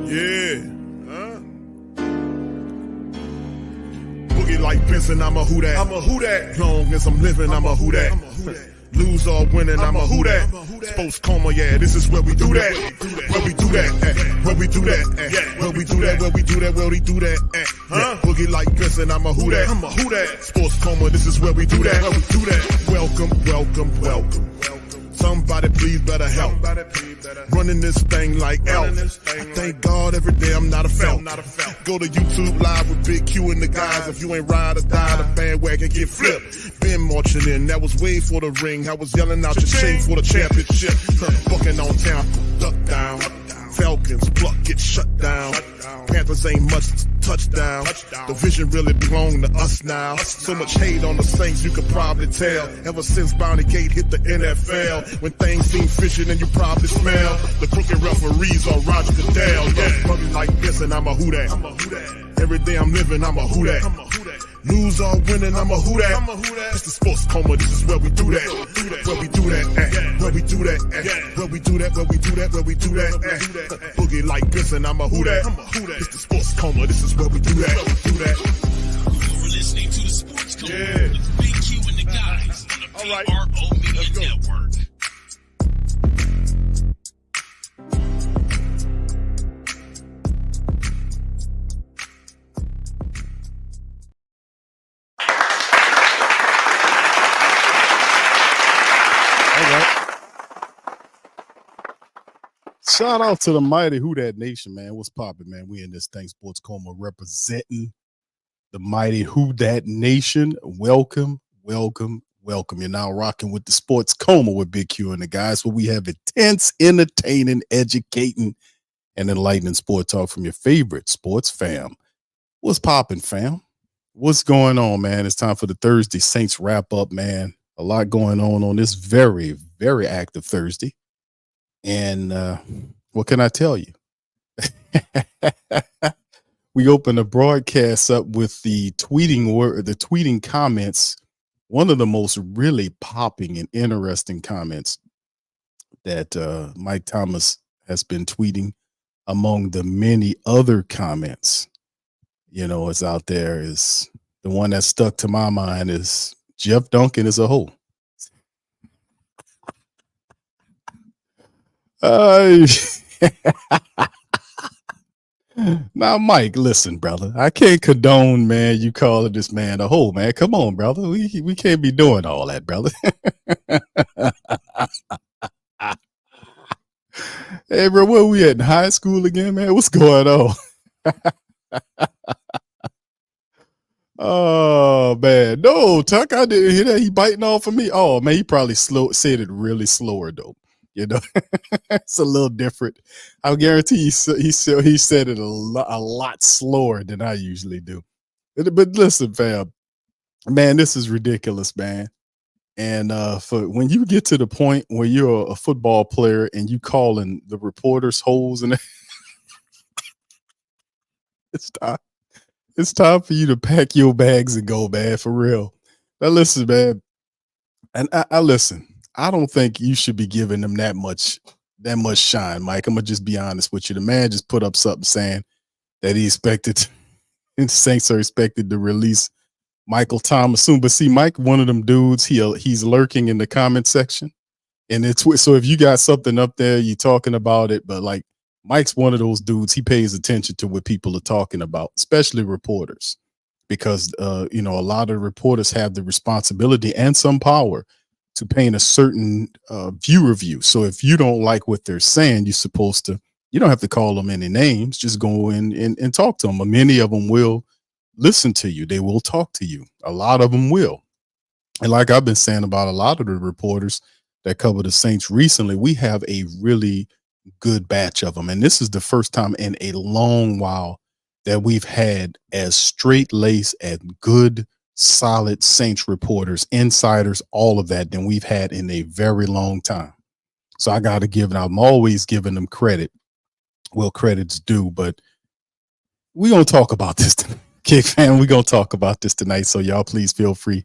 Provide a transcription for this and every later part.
Yeah. Huh? Boogie like Benson, I'm a who that. I'm a who that. Long as I'm living, I'm a who that. Lose or winning, I'm a who that. Sports Coma, yeah, this is where we do that. Where we do that, where we do that, where we do that, where we do that, where we do that, huh? Boogie like Benson, I'm a who that. I'm a who that. Sports Coma, this is where we do that. Where we do that. Welcome, welcome, welcome. Somebody please better help. Running this thing like Elf. I thank God every day I'm not a felt. Go to YouTube Live with Big Q and the guys. If you ain't ride or die, the bandwagon get flipped. Been marching in, that was way for the ring. I was yelling out your shame for the championship. Bucking on Tampa, duck down. Falcons, pluck, get shut down. Panthers ain't much touchdown. The vision really belong to us now. So much hate on the Saints, you could probably tell. Ever since Bounty Gate hit the NFL, when things seem fishy and you probably smell the crooked referees on Roger Goodell. Yeah, probably like this and I'm a who that. Every day I'm living, I'm a who that. Lose or winning, I'm a who that. It's the Sports Coma, this is where we do that. Where we do that, where we do that, where we do that, where we do that, where we do that. Boogie like Benson, I'm a who that. It's the Sports Coma, this is where we do that. You're listening to the Sports Coma with Big Q and the guys on the PRO Media Network. Shout out to the mighty Who Dat Nation, man. What's poppin', man? We in this thing, Sports Coma, representing the mighty Who Dat Nation. Welcome, welcome, welcome. You're now rocking with the Sports Coma with Big Q and the guys, where we have intense, entertaining, educating, and enlightening sport talk from your favorite sports fam. What's poppin', fam? What's going on, man? It's time for the Thursday Saints wrap up, man. A lot going on this very, very active Thursday. And what can I tell you? We open the broadcast up with the tweeting comments. One of the most really popping and interesting comments that Mike Thomas has been tweeting, among the many other comments, is out there, is the one that stuck to my mind is Jeff Duncan is a hoe. Now, Mike, listen, brother. I can't condone, man, you calling this man a hoe, man. Come on, brother. We can't be doing all that, brother. Hey, bro, where we at, in high school again, man? What's going on? Oh, man. No, Tuck, I didn't hear that. He biting off of me. Oh, man, he probably said it really slower, though. It's a little different. I guarantee he said it a lot slower than I usually do. But listen, fam, man, this is ridiculous, man. And for when you get to the point where you're a football player and you calling the reporters hoes, and it's time for you to pack your bags and go, man, for real. Now listen, man, and I listen. I don't think you should be giving them that much shine, Mike. I'm gonna just be honest with you. The man just put up something saying that the Saints are expected to release Michael Thomas soon. But see, Mike, one of them dudes, he's lurking in the comment section, and so if you got something up there, you talking about it. But like Mike's one of those dudes. He pays attention to what people are talking about, especially reporters, because a lot of reporters have the responsibility and some power to paint a certain view of you. So if you don't like what they're saying, you don't have to call them any names. Just go in and talk to them. Many of them will listen to you. They will talk to you. A lot of them will. And like I've been saying about a lot of the reporters that cover the Saints recently, we have a really good batch of them. And this is the first time in a long while that we've had as straight-laced and good, solid Saints reporters, insiders, all of that than we've had in a very long time. So I got to give them, I'm always giving them credit. Well, credit's due, but we're going to talk about this tonight. Okay, fam, we're going to talk about this tonight. So y'all please feel free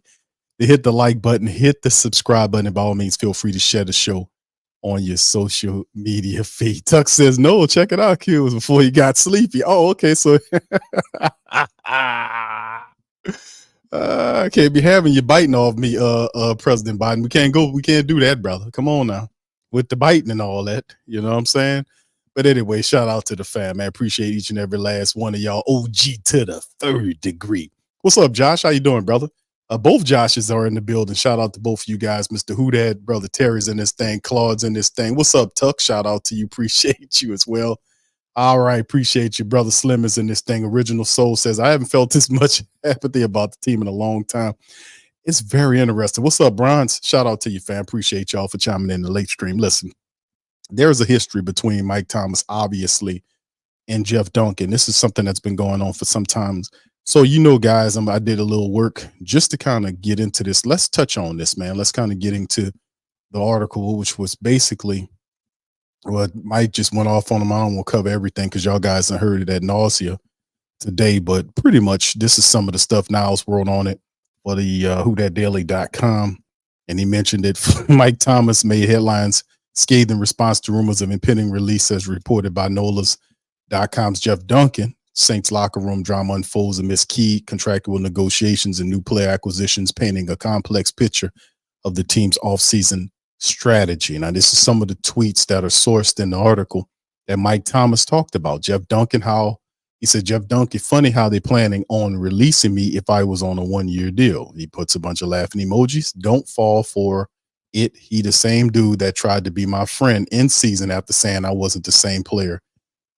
to hit the like button, hit the subscribe button. By all means, feel free to share the show on your social media feed. Tuck says, no, check it out, Q. It was before he got sleepy. Oh, okay. So I can't be having you biting off me, President Biden. We can't do that, brother. Come on now. With the biting and all that. You know what I'm saying? But anyway, shout out to the fam, man. Appreciate each and every last one of y'all. OG to the third degree. What's up, Josh? How you doing, brother? Both Joshes are in the building. Shout out to both of you guys. Mr. Hoodad, brother Terry's in this thing. Claude's in this thing. What's up, Tuck? Shout out to you. Appreciate you as well. All right. Appreciate you. Brother Slim is in this thing. Original Soul says, I haven't felt this much apathy about the team in a long time. It's very interesting. What's up, Bronze? Shout out to you, fam. Appreciate y'all for chiming in the late stream. Listen, there's a history between Mike Thomas, obviously, and Jeff Duncan. This is something that's been going on for some time. So, guys, I did a little work just to kind of get into this. Let's touch on this, man. Let's kind of get into the article, which was basically what Mike just went off on them. I don't want to cover everything because y'all guys have heard it ad nausea today, but pretty much this is some of the stuff Niles wrote on it for the whothatdaily.com. And he mentioned it. Mike Thomas made headlines scathing response to rumors of impending release as reported by NOLA's.com's Jeff Duncan. Saints locker room drama unfolds amidst key contractual negotiations and new player acquisitions, painting a complex picture of the team's offseason strategy. Now, this is some of the tweets that are sourced in the article that Mike Thomas talked about. Jeff Duncan, funny how they're planning on releasing me if I was on a 1-year deal. He puts a bunch of laughing emojis. Don't fall for it. He the same dude that tried to be my friend in season after saying I wasn't the same player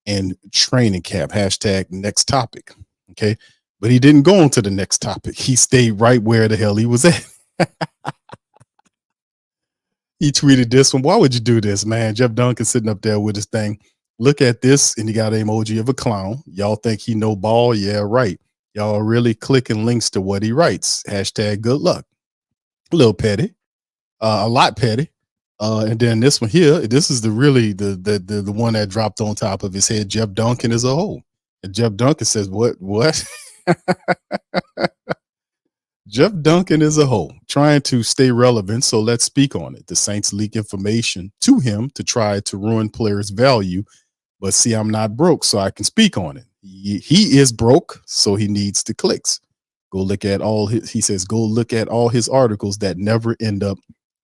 in training camp. Hashtag next topic. Okay. But he didn't go on to the next topic. He stayed right where the hell he was at. He tweeted this one. Why would you do this, man? Jeff Duncan sitting up there with his thing. Look at this. And he got an emoji of a clown. Y'all think he know ball? Yeah, right. Y'all are really clicking links to what he writes. Hashtag good luck. A little petty. A lot petty. And then this one here, this is the one that dropped on top of his head. Jeff Duncan is a hoe. And Jeff Duncan says, what? Jeff Duncan is a hoe, trying to stay relevant. So let's speak on it. The Saints leak information to him to try to ruin players' value. But see, I'm not broke, so I can speak on it. He is broke, so he needs the clicks. Go look at all his articles that never end up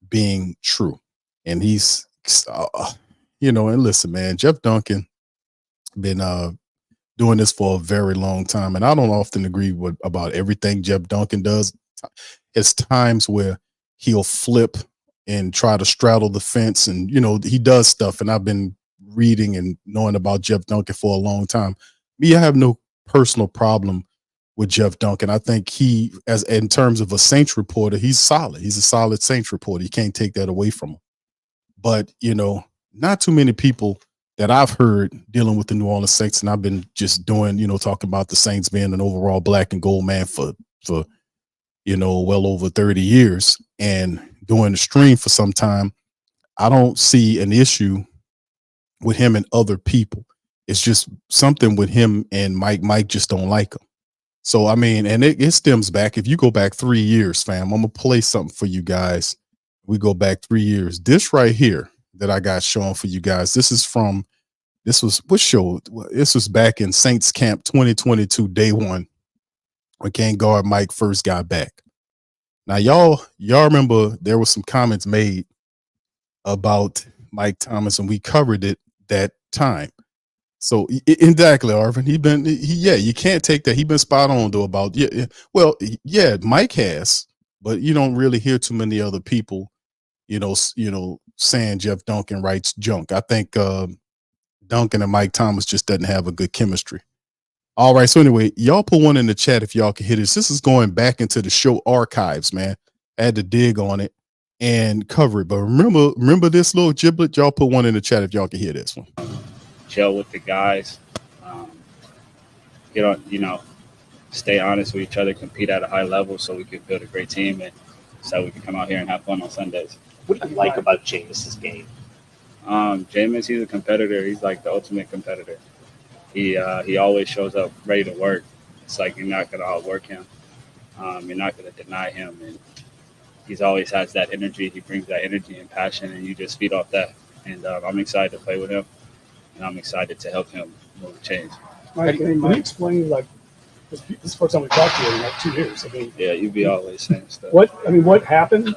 being true. And he's, and listen, man, Jeff Duncan been doing this for a very long time. And I don't often agree about everything Jeff Duncan does. It's times where he'll flip and try to straddle the fence. And, he does stuff. And I've been reading and knowing about Jeff Duncan for a long time. I have no personal problem with Jeff Duncan. I think in terms of a Saints reporter, he's solid. He's a solid Saints reporter. You can't take that away from him. But, not too many people that I've heard dealing with the New Orleans Saints, and I've been just doing, talking about the Saints being an overall black and gold man for well over 30 years and doing the stream for some time. I don't see an issue with him and other people. It's just something with him and Mike. Mike just don't like him. So, and it stems back. If you go back 3 years, fam, I'm going to play something for you guys. We go back 3 years. This right here that I got shown for you guys. This was back in Saints camp 2022, day one, when King Guard Mike first got back. Now, y'all remember there was some comments made about Mike Thomas, and we covered it that time. So exactly, Arvin. You can't take that. He been spot on though about Mike has, but you don't really hear too many other people, saying Jeff Duncan writes junk. I think Duncan and Mike Thomas just doesn't have a good chemistry. All right. So anyway, y'all put one in the chat if y'all can hear this. This is going back into the show archives, man. I had to dig on it and cover it. But remember this little giblet? Y'all put one in the chat if y'all can hear this one. Chill with the guys. Stay honest with each other, compete at a high level so we can build a great team and so we can come out here and have fun on Sundays. What do you like about Jameis's game? Jameis, he's a competitor. He's like the ultimate competitor. He always shows up ready to work. It's like you're not going to outwork him. You're not going to deny him. And he's always has that energy. He brings that energy and passion, and you just feed off that. and I'm excited to play with him, and I'm excited to help him move the chains. Mike, can you explain, like, this is the first time we talked to you in like 2 years. I mean, Yeah, you be always saying stuff. What happened?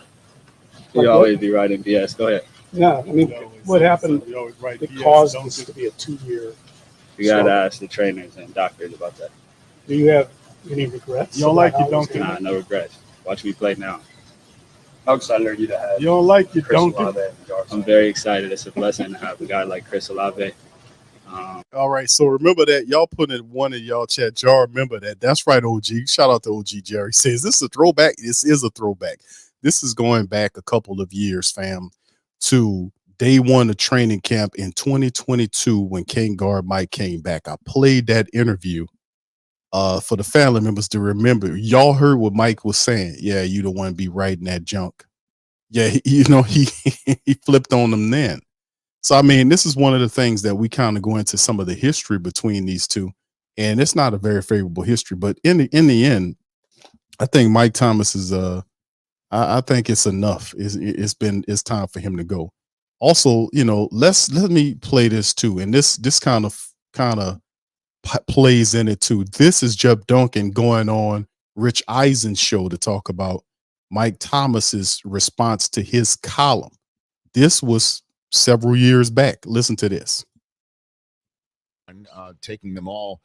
You always be writing BS. Go ahead. Yeah, I mean, what happened that caused this to be a 2-year? You got to ask the trainers and doctors about that. Do you have any regrets? You don't like your donkey? Nah, no regrets. Watch me play now. How excited are you to have You don't like your Chris donkey? Olave? I'm very excited. It's a blessing to have a guy like Chris Olave. All right, so remember that y'all put in one of y'all chat. Y'all remember that. That's right, OG. Shout out to OG Jerry. Says this is a throwback. This is a throwback. This is going back a couple of years, fam, to day one of training camp in 2022 when King Guard Mike came back. I played that interview for the family members to remember. Y'all heard what Mike was saying. Yeah, you don't want to be writing that junk. Yeah, he he flipped on them then. So, I mean, this is one of the things that we kind of go into some of the history between these two. And it's not a very favorable history. But in the end, I think Mike Thomas is I think it's enough. It's time for him to go. Also, let me play this too. And this kind of plays in it too. This is Jeb Duncan going on Rich Eisen's show to talk about Mike Thomas's response to his column. This was several years back. Listen to this. Taking them all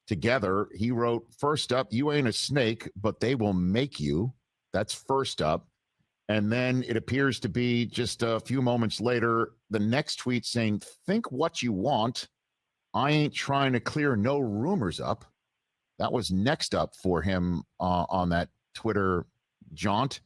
together, he wrote, first up, you ain't a snake, but they will make you. That's first up. And then it appears to be just a few moments later, the next tweet saying, think what you want. I ain't trying to clear no rumors up. That was next up for him on that Twitter jaunt.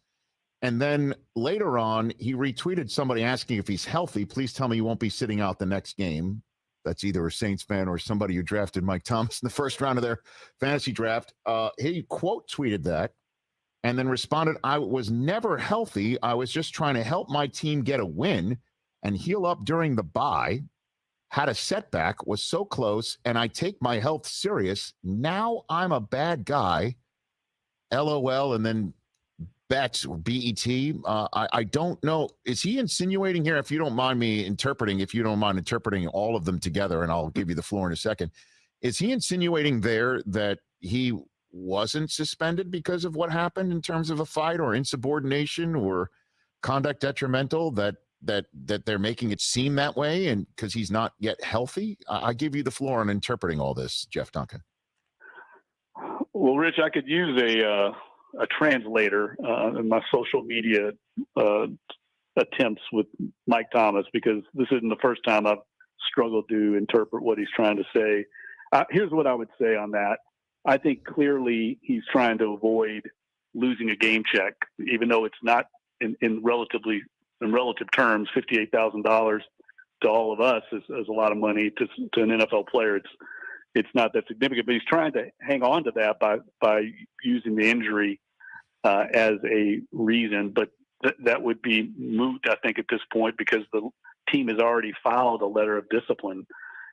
And then later on, he retweeted somebody asking if he's healthy. Please tell me you won't be sitting out the next game. That's either a Saints fan or somebody who drafted Mike Thomas in the first round of their fantasy draft. He quote tweeted that and then responded, I was never healthy. I was just trying to help my team get a win and heal up during the bye. Had a setback, was so close, and I take my health serious. Now I'm a bad guy. LOL, and then bets or BET. I don't know. Is he insinuating here, if you don't mind interpreting all of them together, and I'll give you the floor in a second. Is he insinuating there that he wasn't suspended because of what happened in terms of a fight or insubordination or conduct detrimental, that they're making it seem that way, and because he's not yet healthy? I give you the floor on interpreting all this, Jeff Duncan. Well, Rich, I could use a translator in my social media attempts with Mike Thomas, because this isn't the first time I've struggled to interpret what he's trying to say. Here's what I would say on that. I think clearly he's trying to avoid losing a game check, even though it's not in relative terms, $58,000 to all of us is a lot of money to an NFL player. It's not that significant, but he's trying to hang on to that by using the injury as a reason. But that would be moot, I think, at this point, because the team has already filed a letter of discipline,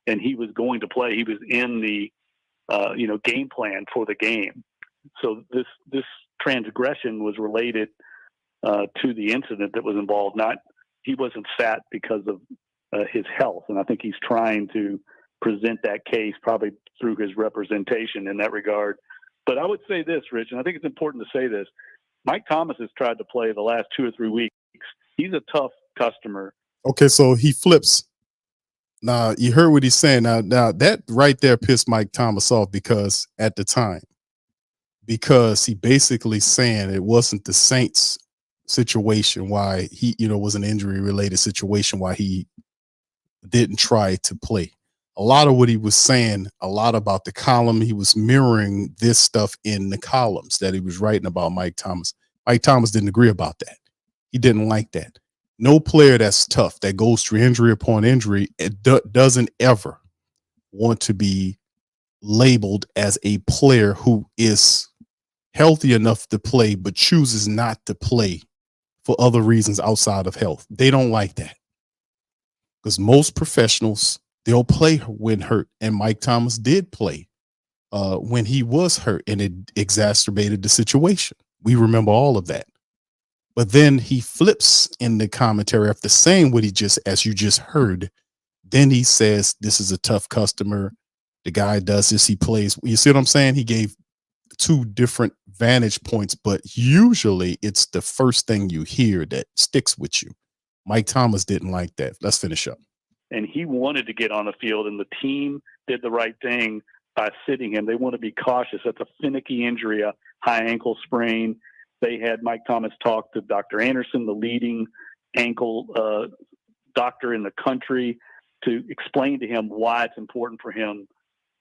and he was going to play. He was in the game plan for the game. So this transgression was related to the incident that was involved. He wasn't sat because of his health, and I think he's trying to present that case probably through his representation in that regard. But I would say this, Rich, and I think it's important to say this. Mike Thomas has tried to play the last 2 or 3 weeks. He's a tough customer. Okay, so he flips. Now, you heard what he's saying. Now that right there pissed Mike Thomas off, because at the time, because he basically saying it wasn't the Saints situation why he, was an injury related situation why he didn't try to play. A lot of what he was saying, a lot about the column, he was mirroring this stuff in the columns that he was writing about Mike Thomas. Mike Thomas didn't agree about that. He didn't like that. No player that's tough, that goes through injury upon injury, doesn't ever want to be labeled as a player who is healthy enough to play but chooses not to play for other reasons outside of health. They don't like that, because most professionals, they'll play when hurt, and Mike Thomas did play when he was hurt, and it exacerbated the situation. We remember all of that. But then he flips in the commentary after saying what he just, as you just heard. Then he says, this is a tough customer. The guy does this. He plays. You see what I'm saying? He gave two different vantage points, but usually it's the first thing you hear that sticks with you. Mike Thomas didn't like that. Let's finish up. And he wanted to get on the field, and the team did the right thing by sitting him. They want to be cautious. That's a finicky injury, a high ankle sprain. They had Mike Thomas talk to Dr. Anderson, the leading ankle doctor in the country, to explain to him why it's important for him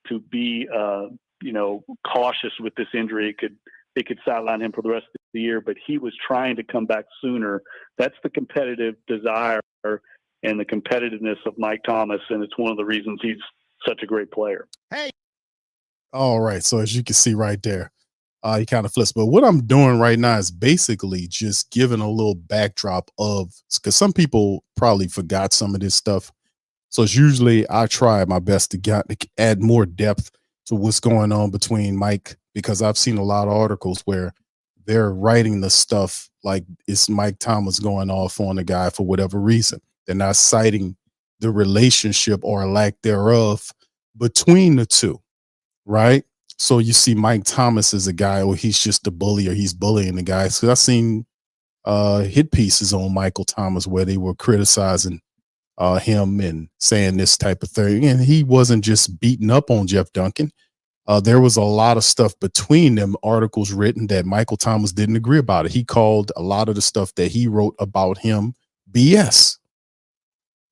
to be, cautious with this injury. It could sideline him for the rest of the year, but he was trying to come back sooner. That's the competitive desire and the competitiveness of Mike Thomas, and it's one of the reasons he's such a great player. Hey. All right. So as you can see right there, he kind of flips. But what I'm doing right now is basically just giving a little backdrop of, because some people probably forgot some of this stuff. So it's usually I try my best to add more depth to what's going on between Mike, because I've seen a lot of articles where they're writing the stuff like it's Mike Thomas going off on the guy for whatever reason. They're not citing the relationship or lack thereof between the two, right? So you see Mike Thomas as a guy, or he's just a bully, or he's bullying the guys. So I've seen hit pieces on Michael Thomas where they were criticizing him and saying this type of thing. And he wasn't just beating up on Jeff Duncan. There was a lot of stuff between them, articles written that Michael Thomas didn't agree about it. He called a lot of the stuff that he wrote about him BS.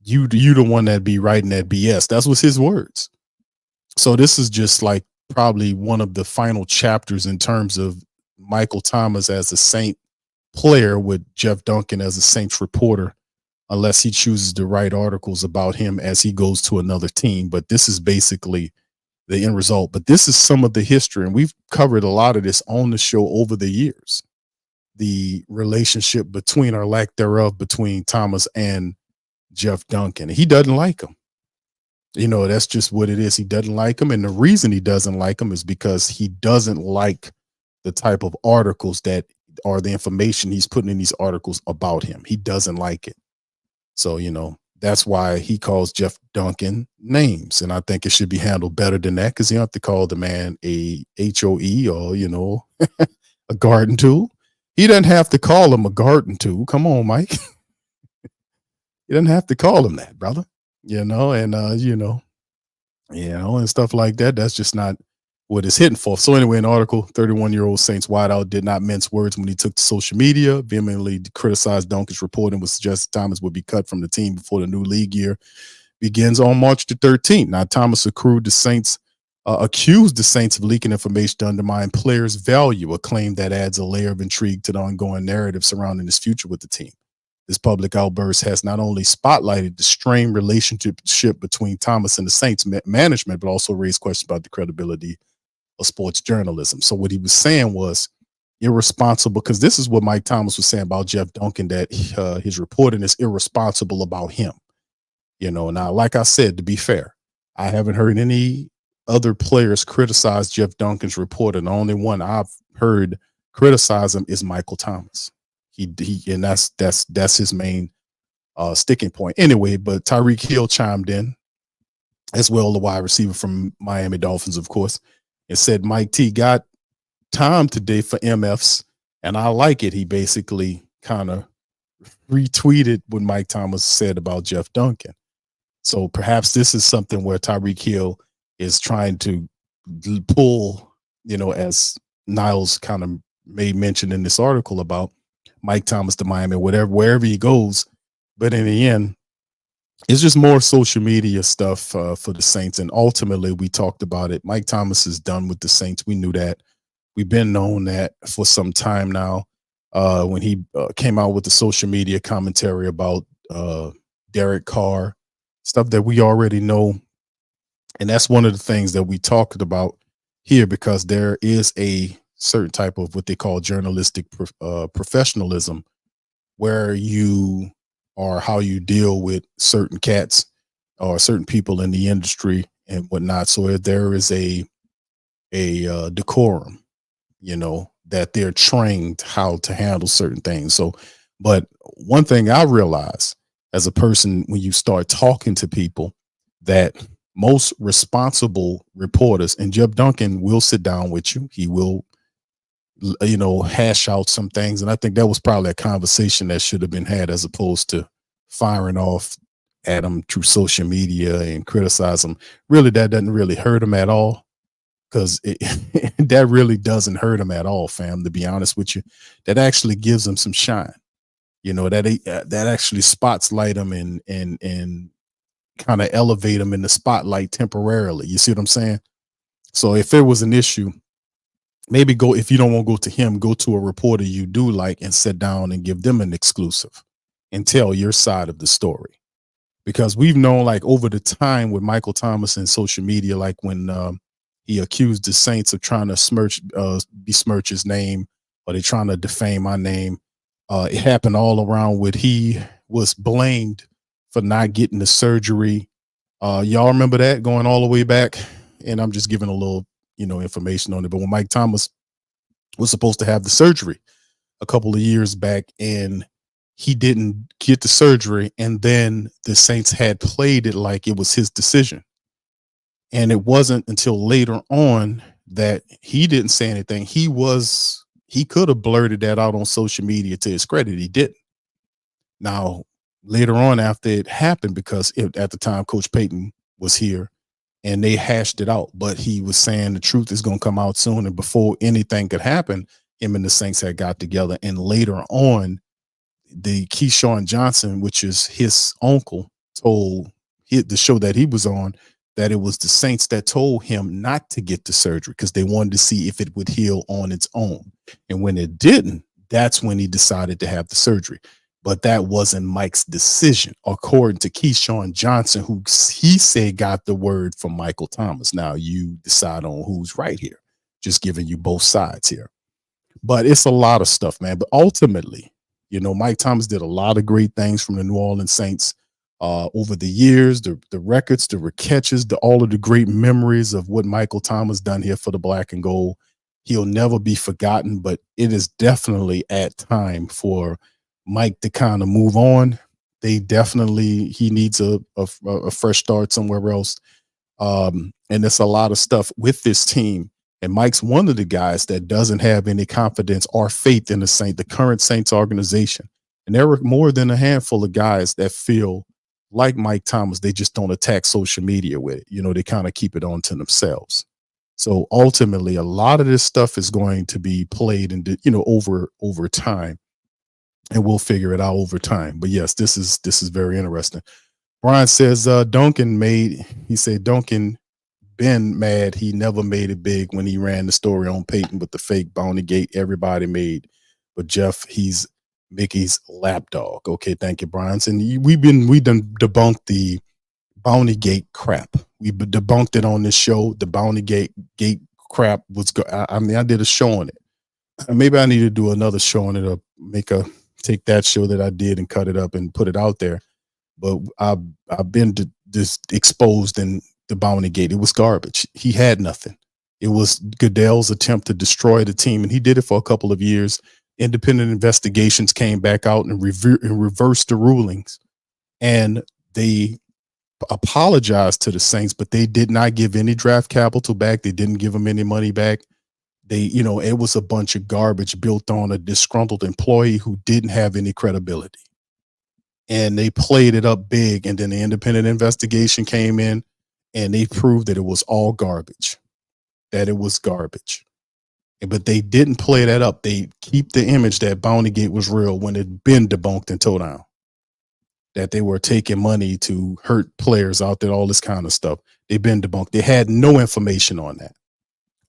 You the one that be writing that BS. That was his words. So this is just like probably one of the final chapters in terms of Michael Thomas as a Saint player with Jeff Duncan as a Saints reporter, unless he chooses to write articles about him as he goes to another team. But this is basically the end result. But this is some of the history, and we've covered a lot of this on the show over the years. The relationship between, or lack thereof, between Thomas and Jeff Duncan. He doesn't like him. That's just what it is. He doesn't like him. And the reason he doesn't like him is because he doesn't like the type of articles that are the information he's putting in these articles about him. He doesn't like it. So, that's why he calls Jeff Duncan names. And I think it should be handled better than that, because you don't have to call the man a HOE or, a garden tool. He doesn't have to call him a garden tool. Come on, Mike. You doesn't have to call him that, brother. And stuff like that. That's just not what it's hitting for. So anyway, an article, 31-year-old Saints wideout did not mince words when he took to social media, vehemently criticized Duncan's reporting, was suggested Thomas would be cut from the team before the new league year begins on March the 13th. Now, Thomas accused the Saints of leaking information to undermine players' value, a claim that adds a layer of intrigue to the ongoing narrative surrounding his future with the team. This public outburst has not only spotlighted the strained relationship between Thomas and the Saints management, but also raised questions about the credibility of sports journalism. So what he was saying was irresponsible, because this is what Mike Thomas was saying about Jeff Duncan, that his reporting is irresponsible about him. Now, like I said, to be fair, I haven't heard any other players criticize Jeff Duncan's reporting. The only one I've heard criticize him is Michael Thomas. And that's his main sticking point. Anyway, but Tyreek Hill chimed in as well, the wide receiver from Miami Dolphins, of course, and said Mike T got time today for MFs, and I like it. He basically kind of retweeted what Mike Thomas said about Jeff Duncan. So perhaps this is something where Tyreek Hill is trying to pull, as Niles kind of made mention in this article about Mike Thomas to Miami, wherever he goes. But in the end, it's just more social media stuff for the Saints. And ultimately, we talked about it. Mike Thomas is done with the Saints. We knew that. We've been known that for some time now. When he came out with the social media commentary about Derek Carr, stuff that we already know. And that's one of the things that we talked about here, because there is a certain type of what they call journalistic professionalism, where you are how you deal with certain cats or certain people in the industry and whatnot. So if there is a decorum, that they're trained how to handle certain things. So, but one thing I realize as a person, when you start talking to people, that most responsible reporters, and Jeb Duncan will sit down with you. He will, hash out some things. And I think that was probably a conversation that should have been had, as opposed to firing off at him through social media and criticize him. Really, that doesn't really hurt him at all, because that really doesn't hurt him at all, fam. To be honest with you, that actually gives him some shine. That actually spotlight him and kind of elevate him in the spotlight temporarily. You see what I'm saying? So if it was an issue, maybe go, if you don't want to go to him, go to a reporter you do like and sit down and give them an exclusive and tell your side of the story. Because we've known, like, over the time with Michael Thomas and social media, like when he accused the Saints of trying to besmirch his name, or they're trying to defame my name. It happened all around with, he was blamed for not getting the surgery. Y'all remember that, going all the way back? And I'm just giving a little, information on it. But when Mike Thomas was supposed to have the surgery a couple of years back, and he didn't get the surgery, and then the Saints had played it like it was his decision. And it wasn't until later on that he didn't say anything. He could have blurted that out on social media to his credit. He didn't. Now, later on, after it happened, because at the time Coach Payton was here and they hashed it out, but he was saying the truth is going to come out soon. And before anything could happen, him and the Saints had got together. And later on, the Keyshawn Johnson, which is his uncle, told the show that he was on that it was the Saints that told him not to get the surgery because they wanted to see if it would heal on its own. And when it didn't, that's when he decided to have the surgery. But that wasn't Mike's decision, according to Keyshawn Johnson, who he said got the word from Michael Thomas. Now you decide on who's right here. Just giving you both sides here. But it's a lot of stuff, man. But ultimately, Mike Thomas did a lot of great things from the New Orleans Saints over the years, the records, the catches, all of the great memories of what Michael Thomas done here for the Black and Gold. He'll never be forgotten, but it is definitely at time for Mike to kind of move on. He needs a fresh start somewhere else. And there's a lot of stuff with this team. And Mike's one of the guys that doesn't have any confidence or faith in the current Saints organization. And there were more than a handful of guys that feel like Mike Thomas. They just don't attack social media with it. They kind of keep it on to themselves. So ultimately, a lot of this stuff is going to be played in, over time, and we'll figure it out over time. But yes, this is very interesting. Brian says Duncan been mad he never made it big when he ran the story on Peyton with the fake bounty gate everybody made. But Jeff, he's Mickey's lapdog. Okay, thank you, Brian. And we done debunked the bounty gate crap. We debunked it on this show. The bounty gate crap was I did a show on it. Maybe I need to do another show on it, or take that show that I did and cut it up and put it out there. But I've been just exposed in the bounty gate. It was garbage. He had nothing. It was Goodell's attempt to destroy the team, and he did it for a couple of years. Independent investigations came back out and reversed the rulings, and they apologized to the Saints, but they did not give any draft capital back. They didn't give them any money back. It was a bunch of garbage built on a disgruntled employee who didn't have any credibility. And they played it up big, and then the independent investigation came in, and they proved that it was all garbage, But they didn't play that up. They keep the image that Bountygate was real when it'd been debunked and towed down, that they were taking money to hurt players out there, all this kind of stuff. They've been debunked. They had no information on that.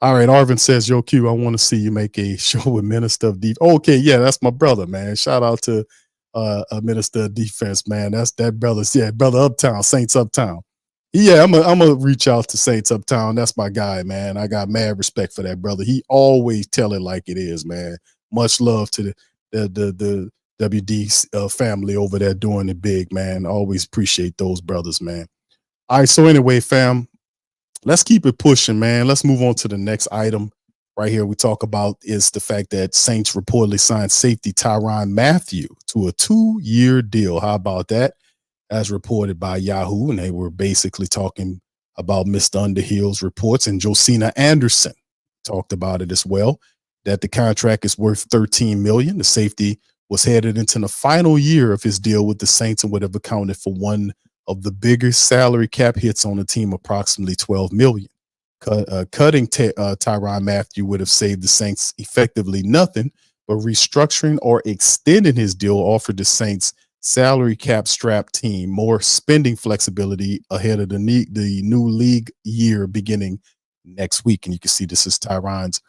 All right, Arvin says, yo, Q, I want to see you make a show with Minister of Defense. Okay, yeah, that's my brother, man. Shout out to Minister of Defense, man. That's that brother's, brother Uptown, Saints Uptown. Yeah, I'm gonna reach out to Saints Uptown. That's my guy, man. I got mad respect for that brother. He always tell it like it is, man. Much love to the WD family over there doing it big, man. Always appreciate those brothers, man. All right, so anyway, fam, let's keep it pushing, man. Let's move on to the next item. right here we talk about is the fact that Saints reportedly signed safety Tyrann Mathieu to a 2-year deal. How about that? As reported by Yahoo, and they were basically talking about Mr. Underhill's reports, and Josina Anderson talked about it as well, that the contract is worth $13 million. The safety was headed into the final year of his deal with the Saints and would have accounted for one of the biggest salary cap hits on the team, approximately $12 million. Cutting Tyrann Mathieu would have saved the Saints effectively nothing, but restructuring or extending his deal offered the Saints salary cap strap team more spending flexibility ahead of the new league year beginning next week. And you can see this is Tyrann's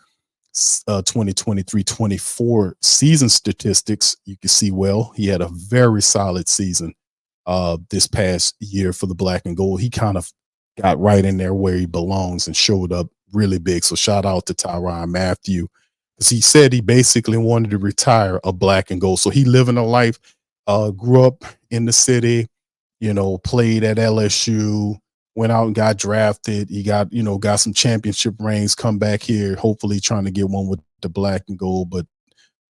2023-24 season statistics. You can see, well, he had a very solid season this past year for the black and gold. He kind of got right in there where he belongs and showed up really big. So shout out to Tyrann Mathieu, because he said he basically wanted to retire a black and gold. So he living a life, grew up in the city, played at LSU, went out and got drafted. He got some championship rings, come back here, hopefully trying to get one with the black and gold, but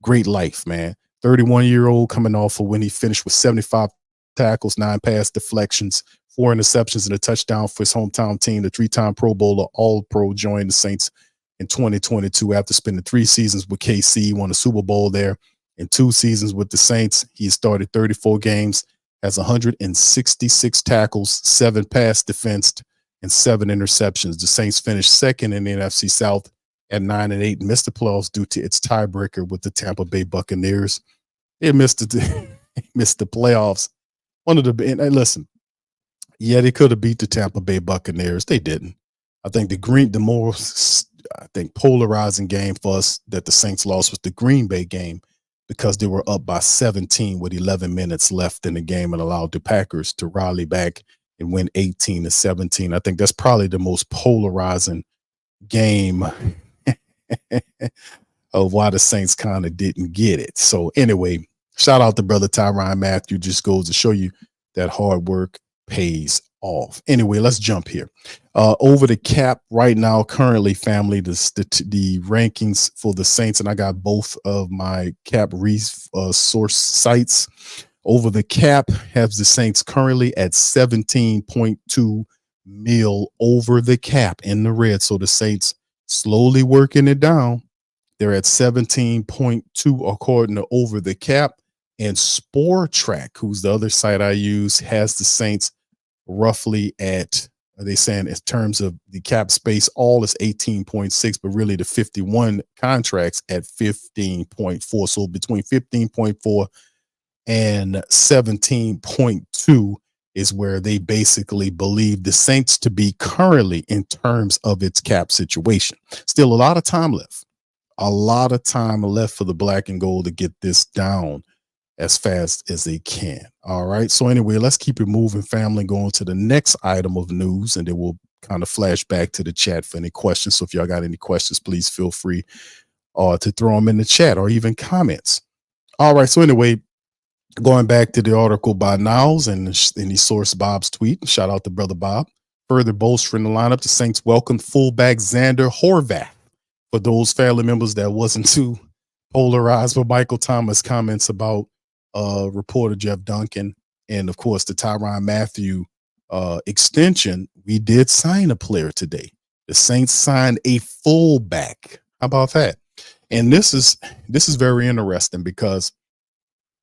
great life, man. 31-year-old coming off of when he finished with 75 tackles, 9 pass deflections, 4 interceptions, and a touchdown for his hometown team. The 3-time Pro Bowler, All-Pro, joined the Saints in 2022 after spending 3 seasons with KC, won a Super Bowl there. In 2 seasons with the Saints, he started 34 games, has 166 tackles, 7 pass defensed, and 7 interceptions. The Saints finished second in the NFC South at 9-8, missed the playoffs due to its tiebreaker with the Tampa Bay Buccaneers. They missed the playoffs. Listen, yeah, they could have beat the Tampa Bay Buccaneers. They didn't. I think the more polarizing game for us that the Saints lost was the Green Bay game, because they were up by 17 with 11 minutes left in the game and allowed the Packers to rally back and win 18-17. I think that's probably the most polarizing game of why the Saints kind of didn't get it. So anyway, shout out to brother Tyrann Mathieu. Just goes to show you that hard work pays off. Anyway, let's jump here. Over the cap right now, currently, family, the rankings for the Saints, and I got both of my cap source sites. Over the cap has the Saints currently at 17.2 mil over the cap in the red. So the Saints slowly working it down. They're at 17.2 according to over the cap. And Spore Track, who's the other site I use, has the Saints roughly at, are they saying in terms of the cap space, all is 18.6, but really the 51 contracts at 15.4. So between 15.4 and 17.2 is where they basically believe the Saints to be currently in terms of its cap situation. Still a lot of time left. A lot of time left for the black and gold to get this down as fast as they can. All right. So anyway, let's keep it moving, family, going to the next item of news, and then we'll kind of flash back to the chat for any questions. So if y'all got any questions, please feel free to throw them in the chat or even comments. All right. So anyway, going back to the article by Niles and the source Bob's tweet, shout out to brother Bob. Further bolstering the lineup, the Saints welcomed fullback Xander Horvath. For those family members that wasn't too polarized with Michael Thomas' comments about reporter Jeff Duncan and, of course, the Tyrann Mathieu extension, we did sign a player today. The Saints signed a fullback. How about that? And this is very interesting because,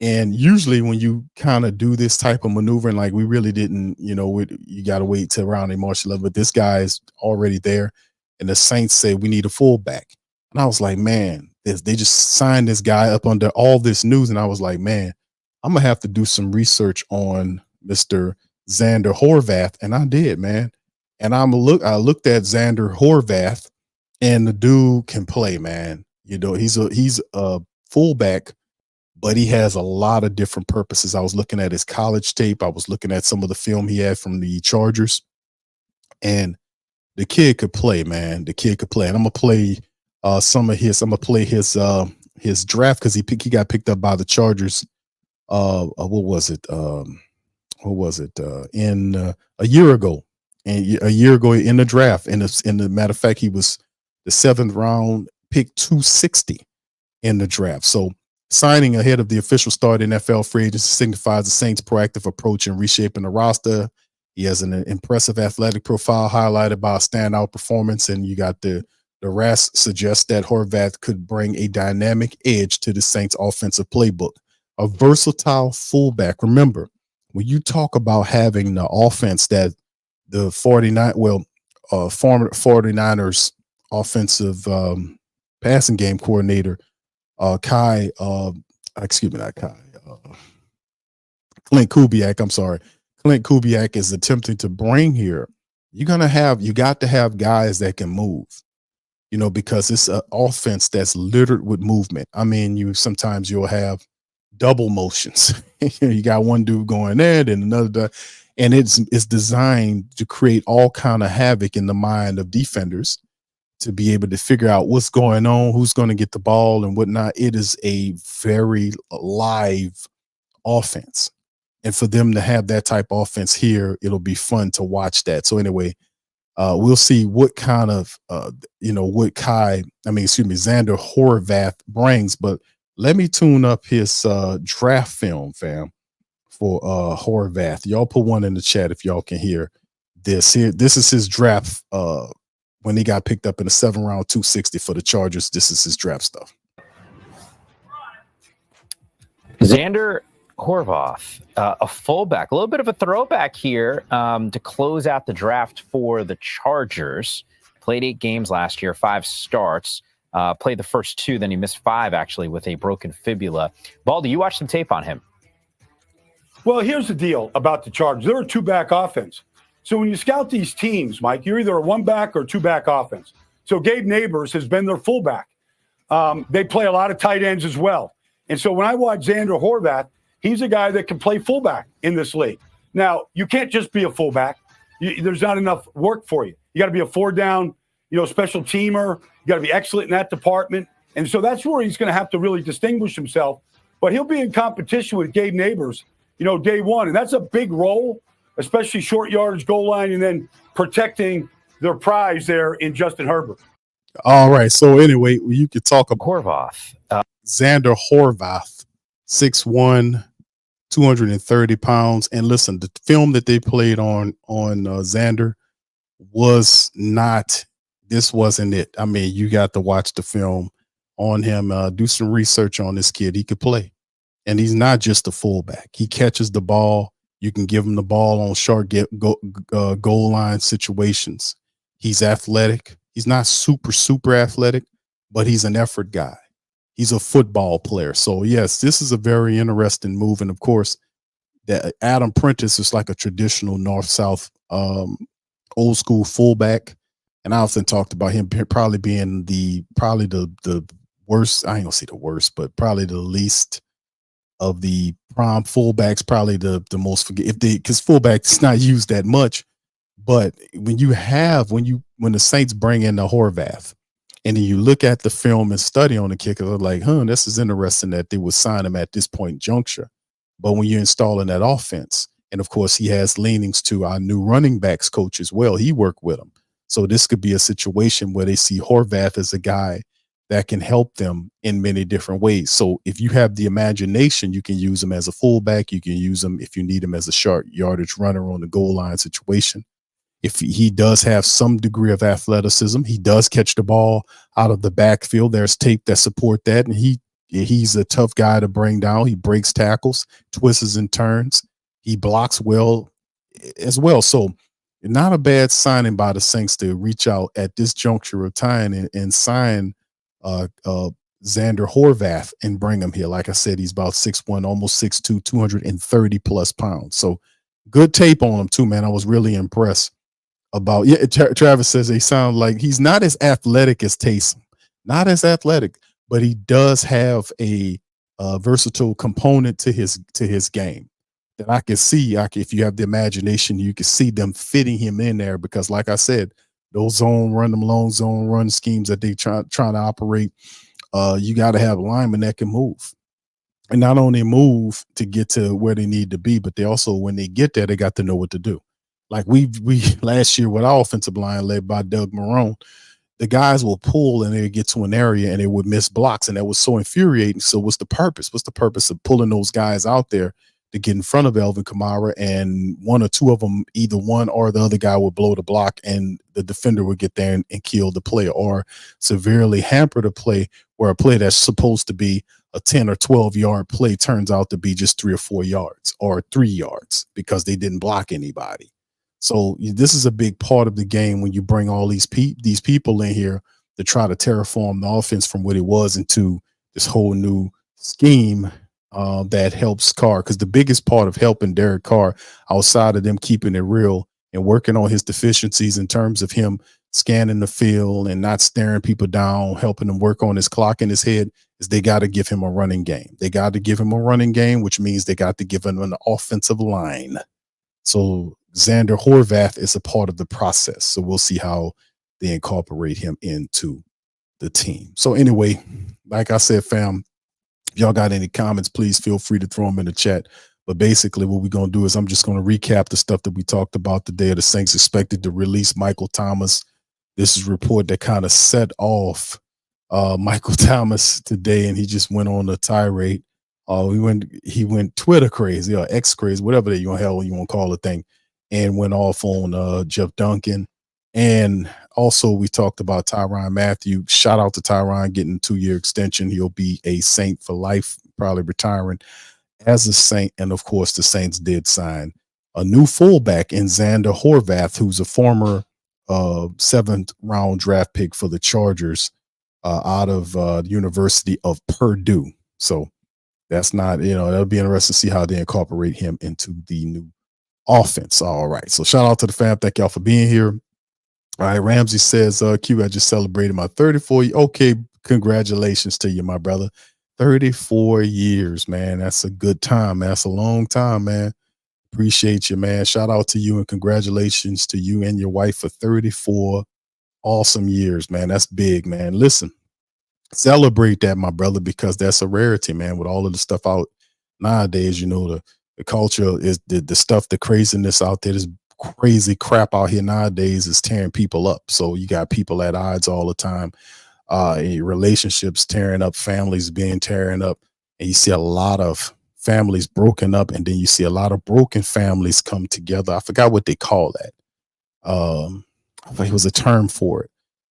and usually when you kind of do this type of maneuvering, like we really didn't, you got to wait till around March 11th, but this guy is already there. And the Saints say we need a fullback. And I was like, man, they just signed this guy up under all this news. And I was like, man, I'm going to have to do some research on Mr. Xander Horvath. And I did, man. And I looked at Xander Horvath, and the dude can play, man. He's a fullback, but he has a lot of different purposes. I was looking at his college tape. I was looking at some of the film he had from the Chargers, and the kid could play, man. The kid could play. And I'm going to play his draft, because he got picked up by the Chargers. In a year ago in the draft. And in the matter of fact, he was the 7th round picked 260 in the draft. So signing ahead of the official start in NFL free agency signifies the Saints' proactive approach in reshaping the roster. He has an impressive athletic profile highlighted by a standout performance, and you got the rest suggests that Horvath could bring a dynamic edge to the Saints' offensive playbook. A versatile fullback. Remember, when you talk about having the offense that the former 49ers offensive passing game coordinator Clint Kubiak, I'm sorry. Clint Kubiak is attempting to bring here. You got to have guys that can move, because it's an offense that's littered with movement. I mean, sometimes you'll have double motions. You got one dude going there, then another, and it's designed to create all kind of havoc in the mind of defenders to be able to figure out what's going on, who's going to get the ball and whatnot. It is a very live offense. And for them to have that type of offense here, it'll be fun to watch that. So anyway, we'll see what kind of, Xander Horvath brings. But let me tune up his draft film, fam, for Horvath. Y'all put one in the chat if y'all can hear this. Here, this is his draft when he got picked up in the 7th round, 260 for the Chargers. This is his draft stuff. Xander Horvath, a fullback, a little bit of a throwback here to close out the draft for the Chargers. Played 8 games last year, 5 starts. Played the first 2, then he missed 5 actually with a broken fibula. Baldy, you watched some tape on him. Well, here's the deal about the Chargers. They're a 2-back offense. So when you scout these teams, Mike, you're either a 1-back or 2-back offense. So Gabe Neighbors has been their fullback. They play a lot of tight ends as well. And so when I watch Xander Horvath, he's a guy that can play fullback in this league. Now, you can't just be a fullback. There's not enough work for you. You got to be a 4-down, special teamer. You got to be excellent in that department. And so that's where he's going to have to really distinguish himself. But he'll be in competition with Gabe Neighbors, day one. And that's a big role, especially short yardage, goal line, and then protecting their prize there in Justin Herbert. All right. So anyway, you could talk about Horvath. Xander Horvath, 6'1", 230 pounds. And listen, the film that they played on Xander this wasn't it. I mean, you got to watch the film on him, do some research on this kid. He could play. And he's not just a fullback. He catches the ball. You can give him the ball on short goal line situations. He's athletic. He's not super athletic, but he's an effort guy. He's a football player. So, yes, this is a very interesting move. And, of course, that Adam Prentice is like a traditional north-south old school fullback. And I often talked about him probably being the worst. I ain't gonna say the worst, but probably the least of the prime fullbacks, probably the most because fullbacks not used that much. But when the Saints bring in the Horvath and then you look at the film and study on the kicker, they're like, this is interesting that they would sign him at this point juncture. But when you're installing that offense, and of course he has leanings to our new running backs coach as well. He worked with him. So this could be a situation where they see Horvath as a guy that can help them in many different ways. So if you have the imagination, you can use him as a fullback. You can use him if you need him as a short yardage runner on the goal line situation. If he does have some degree of athleticism, he does catch the ball out of the backfield. There's tape that support that. And he's a tough guy to bring down. He breaks tackles, twists and turns. He blocks well as well. So not a bad signing by the Saints to reach out at this juncture of time and sign Xander Horvath and bring him here. Like I said, he's about 6'1", almost 6'2", 230 plus pounds. So good tape on him too, man. I was really impressed about. Yeah, Travis says he sound like he's not as athletic as Taysom, not as athletic, but he does have a versatile component to his game that I can see. If you have the imagination, you can see them fitting him in there because, like I said, those long zone run schemes that they trying to operate, you got to have linemen that can move. And not only move to get to where they need to be, but they also, when they get there, they got to know what to do. Like we last year with our offensive line led by Doug Marrone, the guys will pull and they get to an area and they would miss blocks, and that was so infuriating. So what's the purpose? What's the purpose of pulling those guys out there to get in front of Alvin Kamara, and one or two of them, either one or the other guy would blow the block and the defender would get there and kill the play, or severely hamper the play, where a play that's supposed to be a 10 or 12 yard play turns out to be just 3 or 4 yards or 3 yards because they didn't block anybody. So this is a big part of the game when you bring all these people in here to try to terraform the offense from what it was into this whole new scheme that helps Carr. Because the biggest part of helping Derek Carr, outside of them keeping it real and working on his deficiencies in terms of him scanning the field and not staring people down, helping him work on his clock in his head, is they got to give him a running game. They got to give him a running game, which means they got to give him an offensive line. So Xander Horvath is a part of the process. So we'll see how they incorporate him into the team. So anyway, like I said, fam, if y'all got any comments, please feel free to throw them in the chat. But basically what we're going to do is I'm just going to recap the stuff that we talked about today. The Saints expected to release Michael Thomas. This is a report that kind of set off Michael Thomas today, and he just went on a tirade. He went Twitter crazy or X crazy, whatever you want to call the thing, and went off on Jeff Duncan. And also we talked about Tyrann Mathieu. Shout out to Tyrann getting a 2-year extension. He'll be a Saint for life, probably retiring as a Saint. And of course, the Saints did sign a new fullback in Xander Horvath, who's a former 7th round draft pick for the Chargers out of the University of Purdue. So that's not, that'll be interesting to see how they incorporate him into the new offense. All right. So shout out to the fam. Thank y'all for being here. All right. Ramsey says, Q, I just celebrated my 34. Okay. Congratulations to you, my brother. 34 years, man. That's a good time, man. That's a long time, man. Appreciate you, man. Shout out to you and congratulations to you and your wife for 34 awesome years, man. That's big, man. Listen, celebrate that, my brother, because that's a rarity, man. With all of the stuff out nowadays, the culture is the stuff, the craziness out there, this crazy crap out here nowadays is tearing people up. So you got people at odds all the time, relationships tearing up, families being tearing up, and you see a lot of families broken up, and then you see a lot of broken families come together. I forgot what they call that. I think it was a term for it.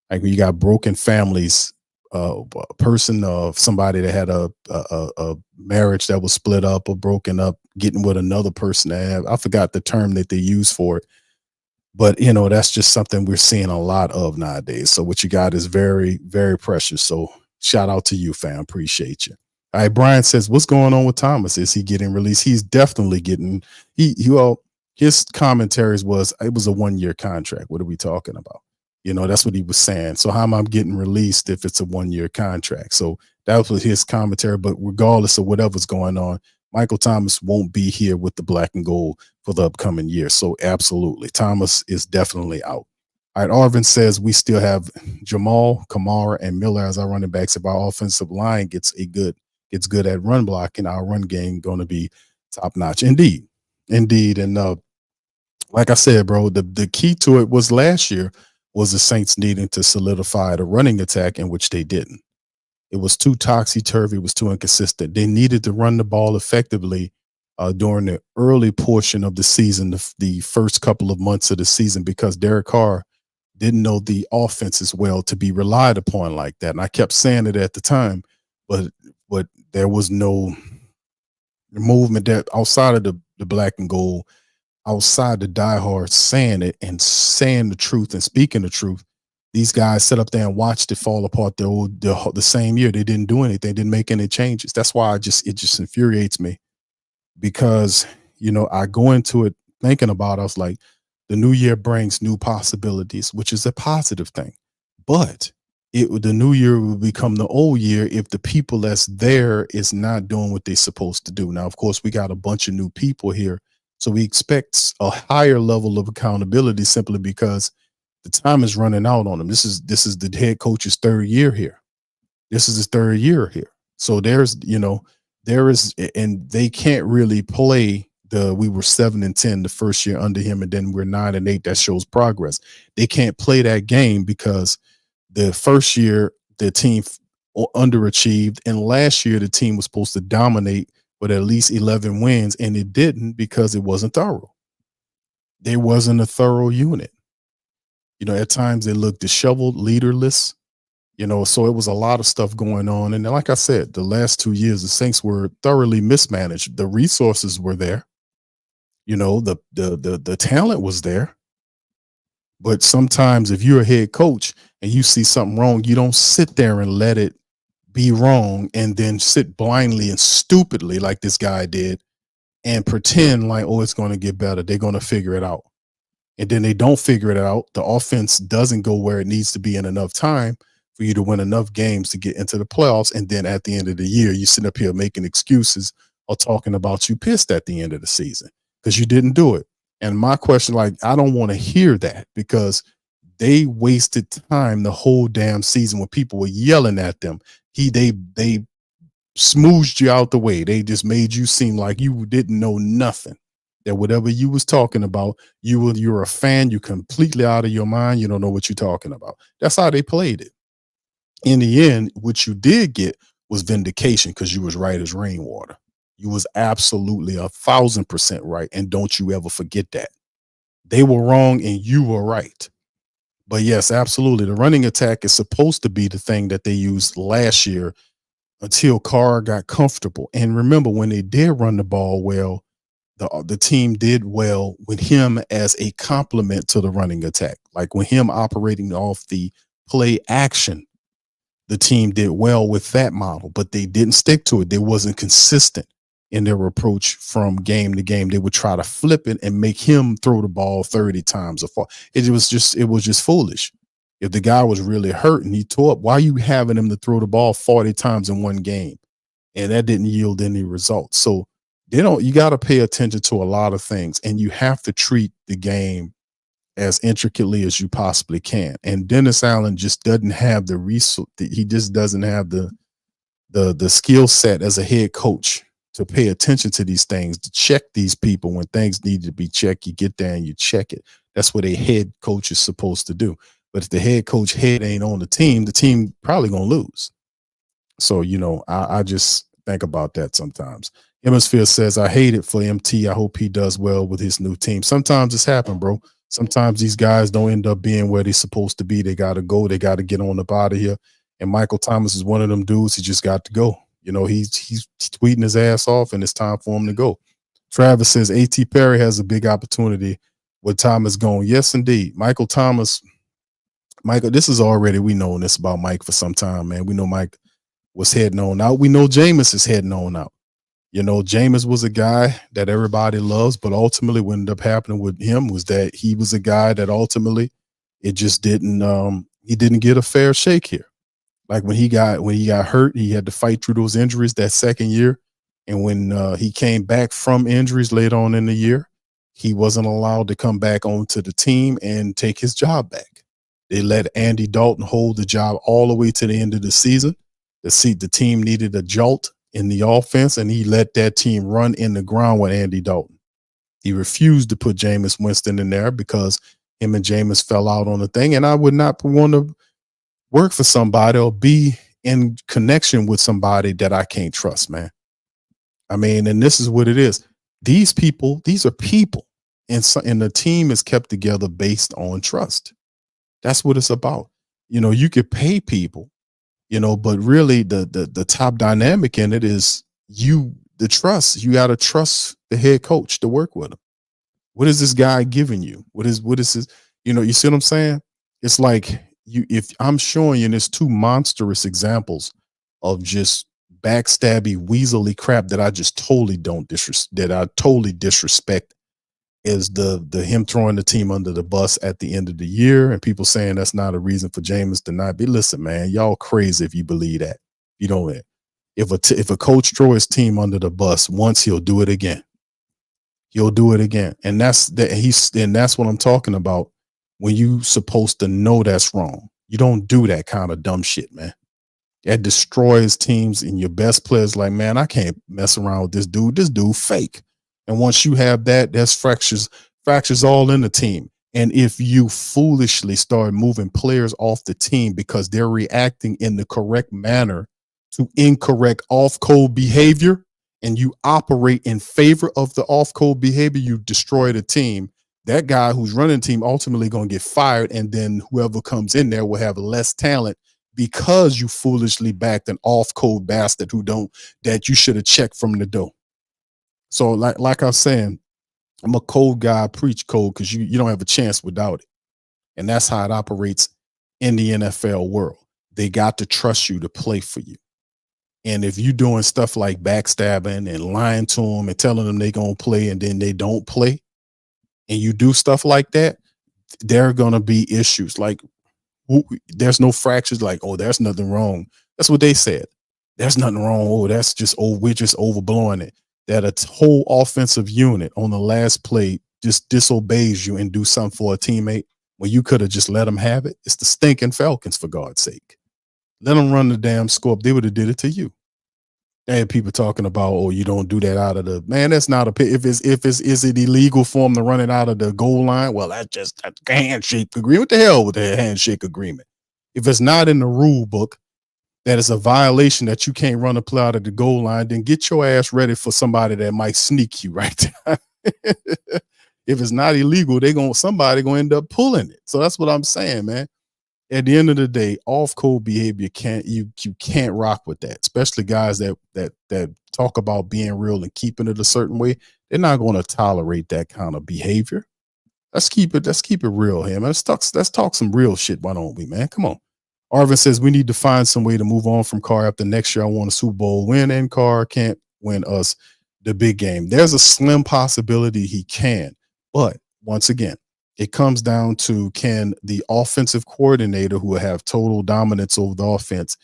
Like when you got broken families, a person of somebody that had a marriage that was split up or broken up, getting with another person. I forgot the term that they use for it, but that's just something we're seeing a lot of nowadays. So what you got is very, very precious. So shout out to you, fam. Appreciate you. All right. Brian says, what's going on with Thomas? Is he getting released? He's definitely getting, his commentaries was, it was a 1-year contract. What are we talking about? That's what he was saying. So how am I getting released if it's a 1-year contract? So that was his commentary. But regardless of whatever's going on, Michael Thomas won't be here with the black and gold for the upcoming year. So absolutely, Thomas is definitely out. All right, Arvin says we still have Jamal, Kamara, and Miller as our running backs. If our offensive line gets good at run blocking, our run game going to be top notch. Indeed. And like I said, bro, the key to it was last year was the Saints needing to solidify the running attack, in which they didn't. It was too topsy-turvy. It was too inconsistent. They needed to run the ball effectively during the early portion of the season, the first couple of months of the season, because Derek Carr didn't know the offense as well to be relied upon like that. And I kept saying it at the time, but there was no movement that outside of the black and gold, outside the diehards saying it and saying the truth and speaking the truth. These guys sat up there and watched it fall apart the same year. They didn't do anything, didn't make any changes. That's why it just infuriates me, because I go into it thinking about, I was like, the new year brings new possibilities, which is a positive thing. But the new year will become the old year if the people that's there is not doing what they're supposed to do. Now, of course, we got a bunch of new people here, so we expect a higher level of accountability simply because the time is running out on them. This is the head coach's 3rd year here. This is his 3rd year here. So there is, and they can't really play we were 7-10 the first year under him, and then we're 9-8. That shows progress. They can't play that game because The first year, the team underachieved, and last year the team was supposed to dominate with at least 11 wins, and it didn't because it wasn't thorough. There wasn't a thorough unit. At times they looked disheveled, leaderless. So it was a lot of stuff going on. And like I said, the last 2 years, the Saints were thoroughly mismanaged. The resources were there. The talent was there. But sometimes if you're a head coach and you see something wrong, you don't sit there and let it be wrong and then sit blindly and stupidly like this guy did and pretend like, oh, it's going to get better. They're going to figure it out. And then they don't figure it out. The offense doesn't go where it needs to be in enough time for you to win enough games to get into the playoffs. And then at the end of the year, you sit up here making excuses or talking about you pissed at the end of the season because you didn't do it. And my question, I don't want to hear that because they wasted time the whole damn season when people were yelling at them. They smoothed you out the way. They just made you seem like you didn't know nothing. That whatever you was talking about, you're a fan, you're completely out of your mind, you don't know what you're talking about. That's how they played it. In the end, what you did get was vindication because you was right as rainwater. You was absolutely 1,000% right. And don't you ever forget that. They were wrong and you were right. But yes, absolutely. The running attack is supposed to be the thing that they used last year until Carr got comfortable. And remember, when they did run the ball well, the team did well with him as a complement to the running attack. Like when him operating off the play action, the team did well with that model, but they didn't stick to it. They wasn't consistent in their approach from game to game. They would try to flip it and make him throw the ball 30 times or far. It was just foolish. If the guy was really hurt and he tore up, why are you having him to throw the ball 40 times in one game? And that didn't yield any results. So you got to pay attention to a lot of things, and you have to treat the game as intricately as you possibly can. And Dennis Allen just doesn't have the resource. He just doesn't have the skill set as a head coach to pay attention to these things, to check these people when things need to be checked. You get there and you check it. That's what a head coach is supposed to do. But if the head coach head ain't on the team probably gonna lose. So I just think about that sometimes. Hemisphere says, I hate it for MT. I hope he does well with his new team. Sometimes it's happened, bro. Sometimes these guys don't end up being where they're supposed to be. They got to go. They got to get on up out of here. And Michael Thomas is one of them dudes. He just got to go. He's tweeting his ass off, and it's time for him to go. Travis says, A.T. Perry has a big opportunity with Thomas gone. Yes, indeed. Michael, this is already, we know this about Mike for some time, man. We know Mike was heading on out. We know Jameis is heading on out. Jameis was a guy that everybody loves, but ultimately what ended up happening with him was that he was a guy that ultimately it just didn't he didn't get a fair shake here. Like when he got hurt, he had to fight through those injuries that second year. And when he came back from injuries later on in the year, he wasn't allowed to come back onto the team and take his job back. They let Andy Dalton hold the job all the way to the end of the season. The team needed a jolt in the offense, and he let that team run in the ground with Andy Dalton. He refused to put Jameis Winston in there because him and Jameis fell out on the thing. And I would not want to work for somebody or be in connection with somebody that I can't trust, man. I mean, and this is what it is. These are people, and the team is kept together based on trust. That's what it's about. You could pay people, but really the top dynamic in it is the trust. You got to trust the head coach to work with him. What is this guy giving you? What is his, you see what I'm saying? It's like if I'm showing you there's two monstrous examples of just backstabby, weaselly crap that I just totally disrespect is the him throwing the team under the bus at the end of the year, and people saying that's not a reason for Jameis to not be. Listen, man, y'all crazy if you believe that. You don't. If a coach throw his team under the bus once, he'll do it again. He'll do it again, and that's what I'm talking about. When you supposed to know that's wrong, you don't do that kind of dumb shit, man. That destroys teams, and your best players like, man, I can't mess around with this dude. This dude fake. And once you have that, there's fractures all in the team. And if you foolishly start moving players off the team because they're reacting in the correct manner to incorrect off-code behavior, and you operate in favor of the off-code behavior, you destroy the team. That guy who's running the team ultimately going to get fired, and then whoever comes in there will have less talent because you foolishly backed an off-code bastard that you should have checked from the door. So like I was saying, I'm a code guy, I preach code because you don't have a chance without it. And that's how it operates in the NFL world. They got to trust you to play for you. And if you're doing stuff like backstabbing and lying to them and telling them they're going to play and then they don't play, and you do stuff like that, there are going to be issues. Like, there's no fractures like, oh, there's nothing wrong. That's what they said. There's nothing wrong. Oh, that's just, we're just overblowing it. That a whole offensive unit on the last play just disobeys you and do something for a teammate when you could have just let them have it. It's the stinking Falcons, for God's sake. Let them run the damn score up. They would have did it to you. They had people talking about, oh, you don't do that out of the, man, that's not is it illegal for them to run it out of the goal line? Well, that's a handshake agreement. What the hell with the handshake agreement? If it's not in the rule book that it's a violation that you can't run a play out of the goal line, then get your ass ready for somebody that might sneak you right there. If it's not illegal, somebody gonna end up pulling it. So that's what I'm saying, man. At the end of the day, off-code behavior you can't rock with that, especially guys that talk about being real and keeping it a certain way. They're not going to tolerate that kind of behavior. Let's keep it real here, man. Let's talk some real shit, why don't we, man? Come on. Arvin says we need to find some way to move on from Carr after next year. I want a Super Bowl win, and Carr can't win us the big game. There's a slim possibility he can, but once again, it comes down to, can the offensive coordinator who will have total dominance over the offense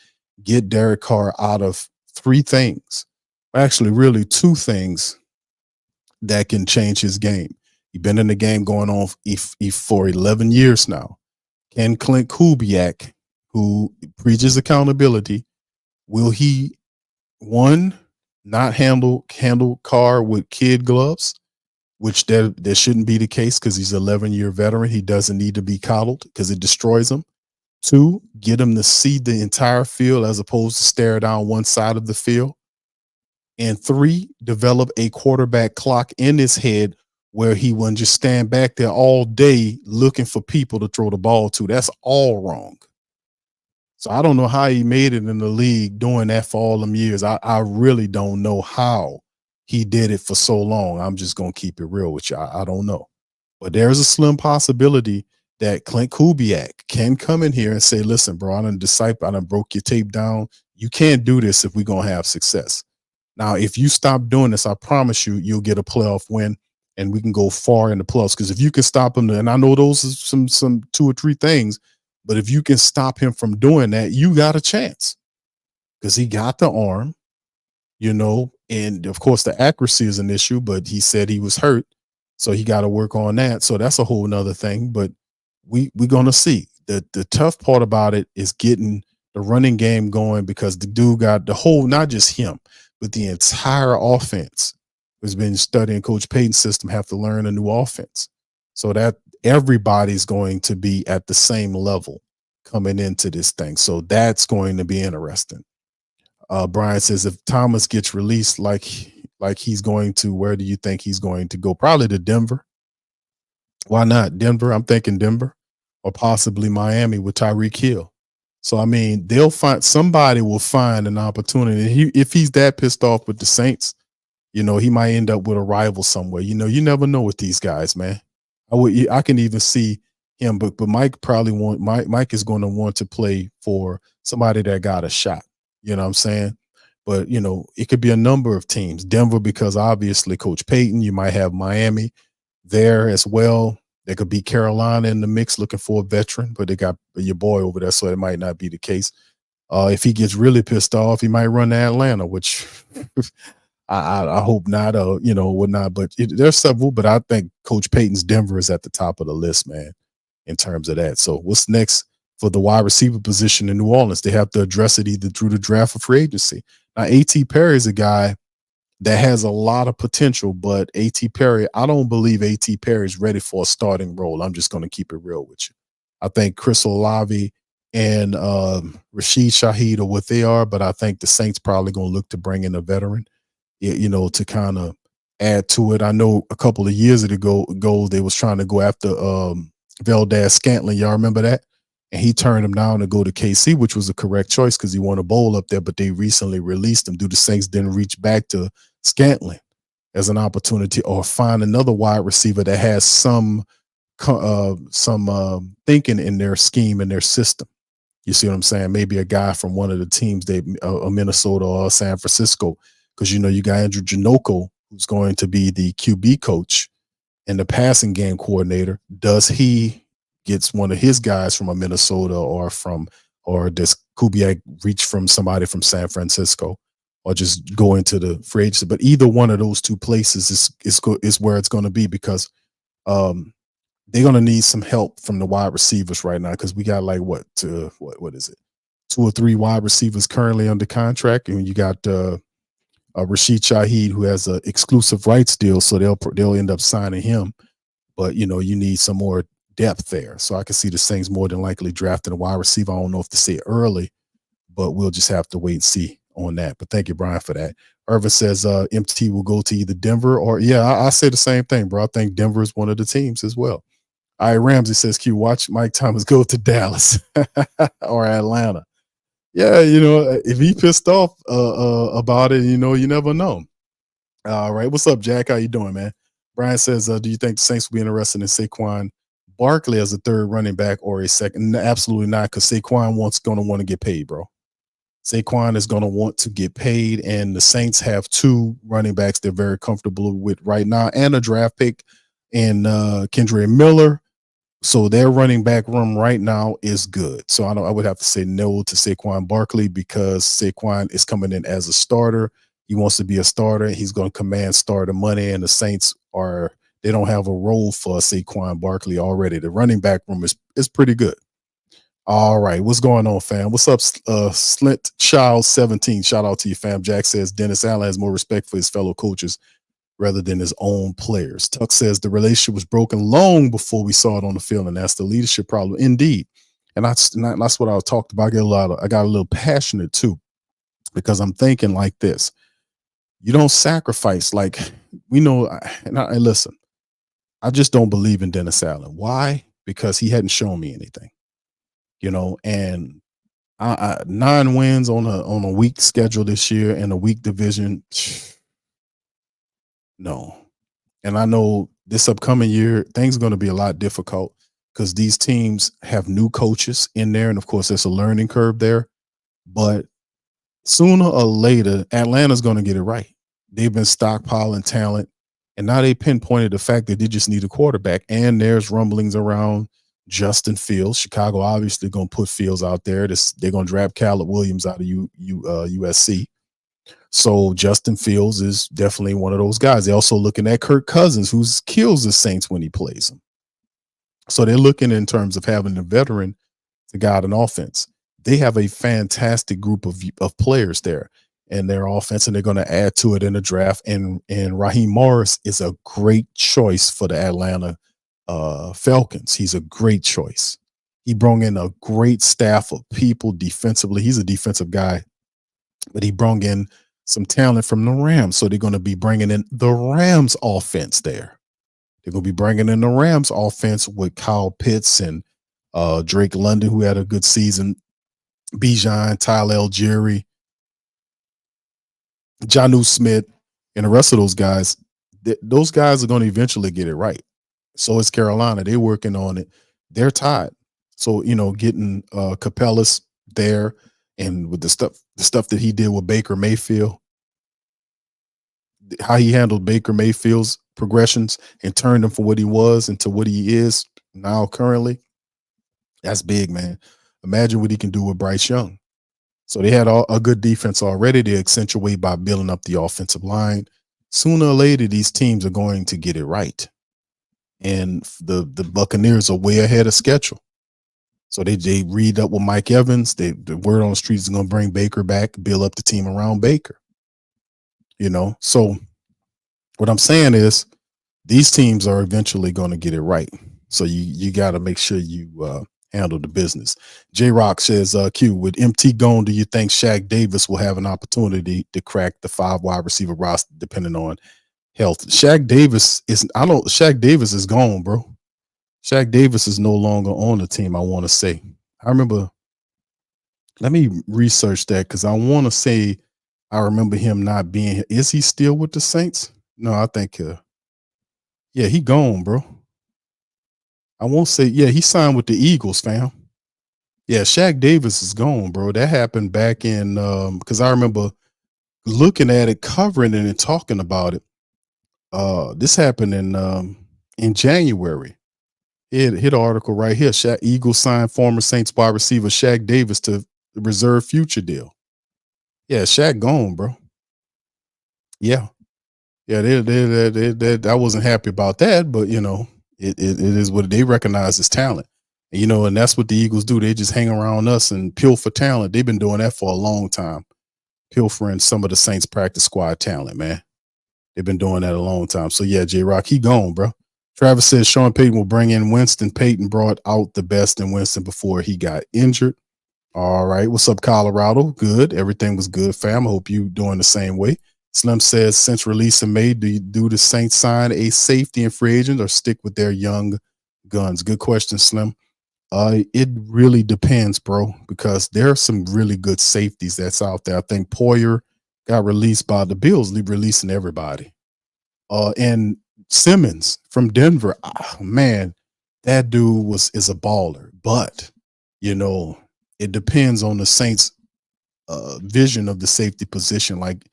get Derek Carr out of three things, actually really two things that can change his game. He's been in the game going on for 11 years now. Can Clint Kubiak, who preaches accountability, will he, one, not handle Carr with kid gloves? Which there shouldn't be the case because he's an 11-year veteran. He doesn't need to be coddled because it destroys him. Two, get him to see the entire field as opposed to stare down one side of the field. And three, develop a quarterback clock in his head where he wouldn't just stand back there all day looking for people to throw the ball to. That's all wrong. So I don't know how he made it in the league doing that for all them years. I really don't know how he did it for so long. I'm just going to keep it real with you. I don't know. But there's a slim possibility that Clint Kubiak can come in here and say, listen, bro, I done broke your tape down. You can't do this if we're going to have success. Now, if you stop doing this, I promise you'll get a playoff win and we can go far in the playoffs. Because if you can stop him, and I know those are some 2 or 3 things, but if you can stop him from doing that, you got a chance. Because he got the arm, and of course the accuracy is an issue, but he said he was hurt. So he got to work on that. So that's a whole nother thing. But we're going to see. The tough part about it is getting the running game going, because the dude got the whole, not just him, but the entire offense has been studying Coach Payton's system, have to learn a new offense. So that everybody's going to be at the same level coming into this thing. So that's going to be interesting. Brian says, if Thomas gets released like he's going to, where do you think he's going to go? Probably to Denver. Why not Denver? I'm thinking Denver, or possibly Miami with Tyreek Hill. So, I mean, somebody will find an opportunity. If he's that pissed off with the Saints, he might end up with a rival somewhere. You never know with these guys, man. I can even see him, but Mike Mike is going to want to play for somebody that got a shot. You know what I'm saying? But, it could be a number of teams. Denver, because obviously Coach Payton. You might have Miami there as well. There could be Carolina in the mix looking for a veteran, but they got your boy over there, so it might not be the case. If he gets really pissed off, he might run to Atlanta, which I hope not, whatnot. But there's several, but I think Coach Payton's Denver is at the top of the list, man, in terms of that. So what's next for the wide receiver position in New Orleans? They have to address it either through the draft or free agency. Now, A.T. Perry is a guy that has a lot of potential, but A.T. Perry, I don't believe A.T. Perry is ready for a starting role. I'm just going to keep it real with you. I think Chris Olave and Rashid Shaheed are what they are, but I think the Saints probably going to look to bring in a veteran, to kind of add to it. I know a couple of years ago they was trying to go after Valdez Scantling. Y'all remember that? And he turned him down to go to KC, which was the correct choice because he won a bowl up there, but they recently released him due to Saints didn't reach back to Scantling as an opportunity or find another wide receiver that has some thinking in their scheme and their system. You see what I'm saying? Maybe a guy from one of the teams, Minnesota or San Francisco, because you got Andrew Janoko, who's going to be the QB coach and the passing game coordinator. Does he gets one of his guys from a Minnesota or does Kubiak reach from somebody from San Francisco or just go into the free agency? But either one of those two places is where it's going to be because they're going to need some help from the wide receivers right now because we got like what is it? 2 or 3 wide receivers currently under contract, and you got Rashid Shaheed, who has an exclusive rights deal, so they'll end up signing him. But you need some more depth there. So I can see the Saints more than likely drafting a wide receiver. I don't know if to say it early, but we'll just have to wait and see on that. But thank you, Brian, for that. Irvin says MT will go to either Denver or I say the same thing, bro. I think Denver is one of the teams as well. All right, Ramsey says, Q, watch Mike Thomas go to Dallas or Atlanta. Yeah, if he pissed off about it, you never know. All right, what's up, Jack? How you doing, man? Brian says, do you think the Saints will be interested in Saquon Barkley as a third running back or a second? Absolutely not, because Saquon going to want to get paid, bro. Saquon is going to want to get paid, and the Saints have 2 running backs they're very comfortable with right now and a draft pick in Kendre Miller. So their running back room right now is good. So I would have to say no to Saquon Barkley because Saquon is coming in as a starter. He wants to be a starter. He's going to command starter money, and the Saints they don't have a role for Saquon Barkley already. The running back room is pretty good. All right, what's going on, fam? What's up, Slint Child 17? Shout out to you, fam. Jack says Dennis Allen has more respect for his fellow coaches rather than his own players. Tuck says the relationship was broken long before we saw it on the field, and that's the leadership problem. Indeed. And that's what I talked about. I got a little passionate too, because I'm thinking like this. You don't sacrifice, like we know, and listen, I just don't believe in Dennis Allen. Why? Because he hadn't shown me anything. And 9 wins on a weak schedule this year and a weak division. No. And I know this upcoming year, things are going to be a lot difficult because these teams have new coaches in there. And of course, there's a learning curve there. But sooner or later, Atlanta's going to get it right. They've been stockpiling talent. And now they pinpointed the fact that they just need a quarterback. And there's rumblings around Justin Fields. Chicago obviously going to put Fields out there. They're going to draft Caleb Williams out of USC. So Justin Fields is definitely one of those guys. They're also looking at Kirk Cousins, who kills the Saints when he plays them. So they're looking in terms of having a veteran to guide an offense. They have a fantastic group of players there in their offense, and they're going to add to it in the draft. And Raheem Morris is a great choice for the Atlanta Falcons. He's a great choice. He brought in a great staff of people defensively. He's a defensive guy, but he brought in some talent from the Rams. So they're going to be bringing in the Rams offense there. They're going to be bringing in the Rams offense with Kyle Pitts and Drake London, who had a good season, Bijan, Tyler Algieri, Jonnu Smith, and the rest of those guys. Those guys are going to eventually get it right. So is Carolina. They're working on it. They're tied. So, getting Capellas there and with the stuff that he did with Baker Mayfield, how he handled Baker Mayfield's progressions and turned him from what he was into what he is now currently, that's big, man. Imagine what he can do with Bryce Young. So they had a good defense already. They accentuate by building up the offensive line. Sooner or later, these teams are going to get it right. And the Buccaneers are way ahead of schedule. So they read up with Mike Evans. The word on the street is going to bring Baker back, build up the team around Baker. So what I'm saying is these teams are eventually going to get it right. So you got to make sure you handle the business. J Rock says, Q, with MT gone, do you think Shaq Davis will have an opportunity to crack the 5 wide receiver roster depending on health? Shaq Davis is gone, bro. Shaq Davis is no longer on the team, I want to say. I remember, let me research that because I want to say I remember him not being here. Is he still with the Saints? No, I think, yeah, he gone, bro. I won't say, yeah, he signed with the Eagles, fam. Yeah, Shaq Davis is gone, bro. That happened back in, because I remember looking at it, covering it, and talking about it. This happened in January. Hit an article right here. Eagles signed former Saints wide receiver Shaq Davis to the reserve future deal. Yeah, Shaq gone, bro. Yeah. Yeah, I wasn't happy about that, but it is what they recognize as talent. And that's what the Eagles do. They just hang around us and pilfer talent. They've been doing that for a long time, pilfering some of the Saints practice squad talent, man. They've been doing that a long time. So yeah, J-Rock, he gone, bro. Travis says Sean Payton will bring in Winston. Payton brought out the best in Winston before he got injured. All right. What's up, Colorado? Good. Everything was good, fam. I hope you doing the same way. Slim says, since release in May, do the Saints sign a safety and free agent or stick with their young guns? Good question, Slim. It really depends, bro, because there are some really good safeties that's out there. I think Poyer got released by the Bills, releasing everybody. And Simmons from Denver, man, that dude is a baller. But, it depends on the Saints' vision of the safety position. Like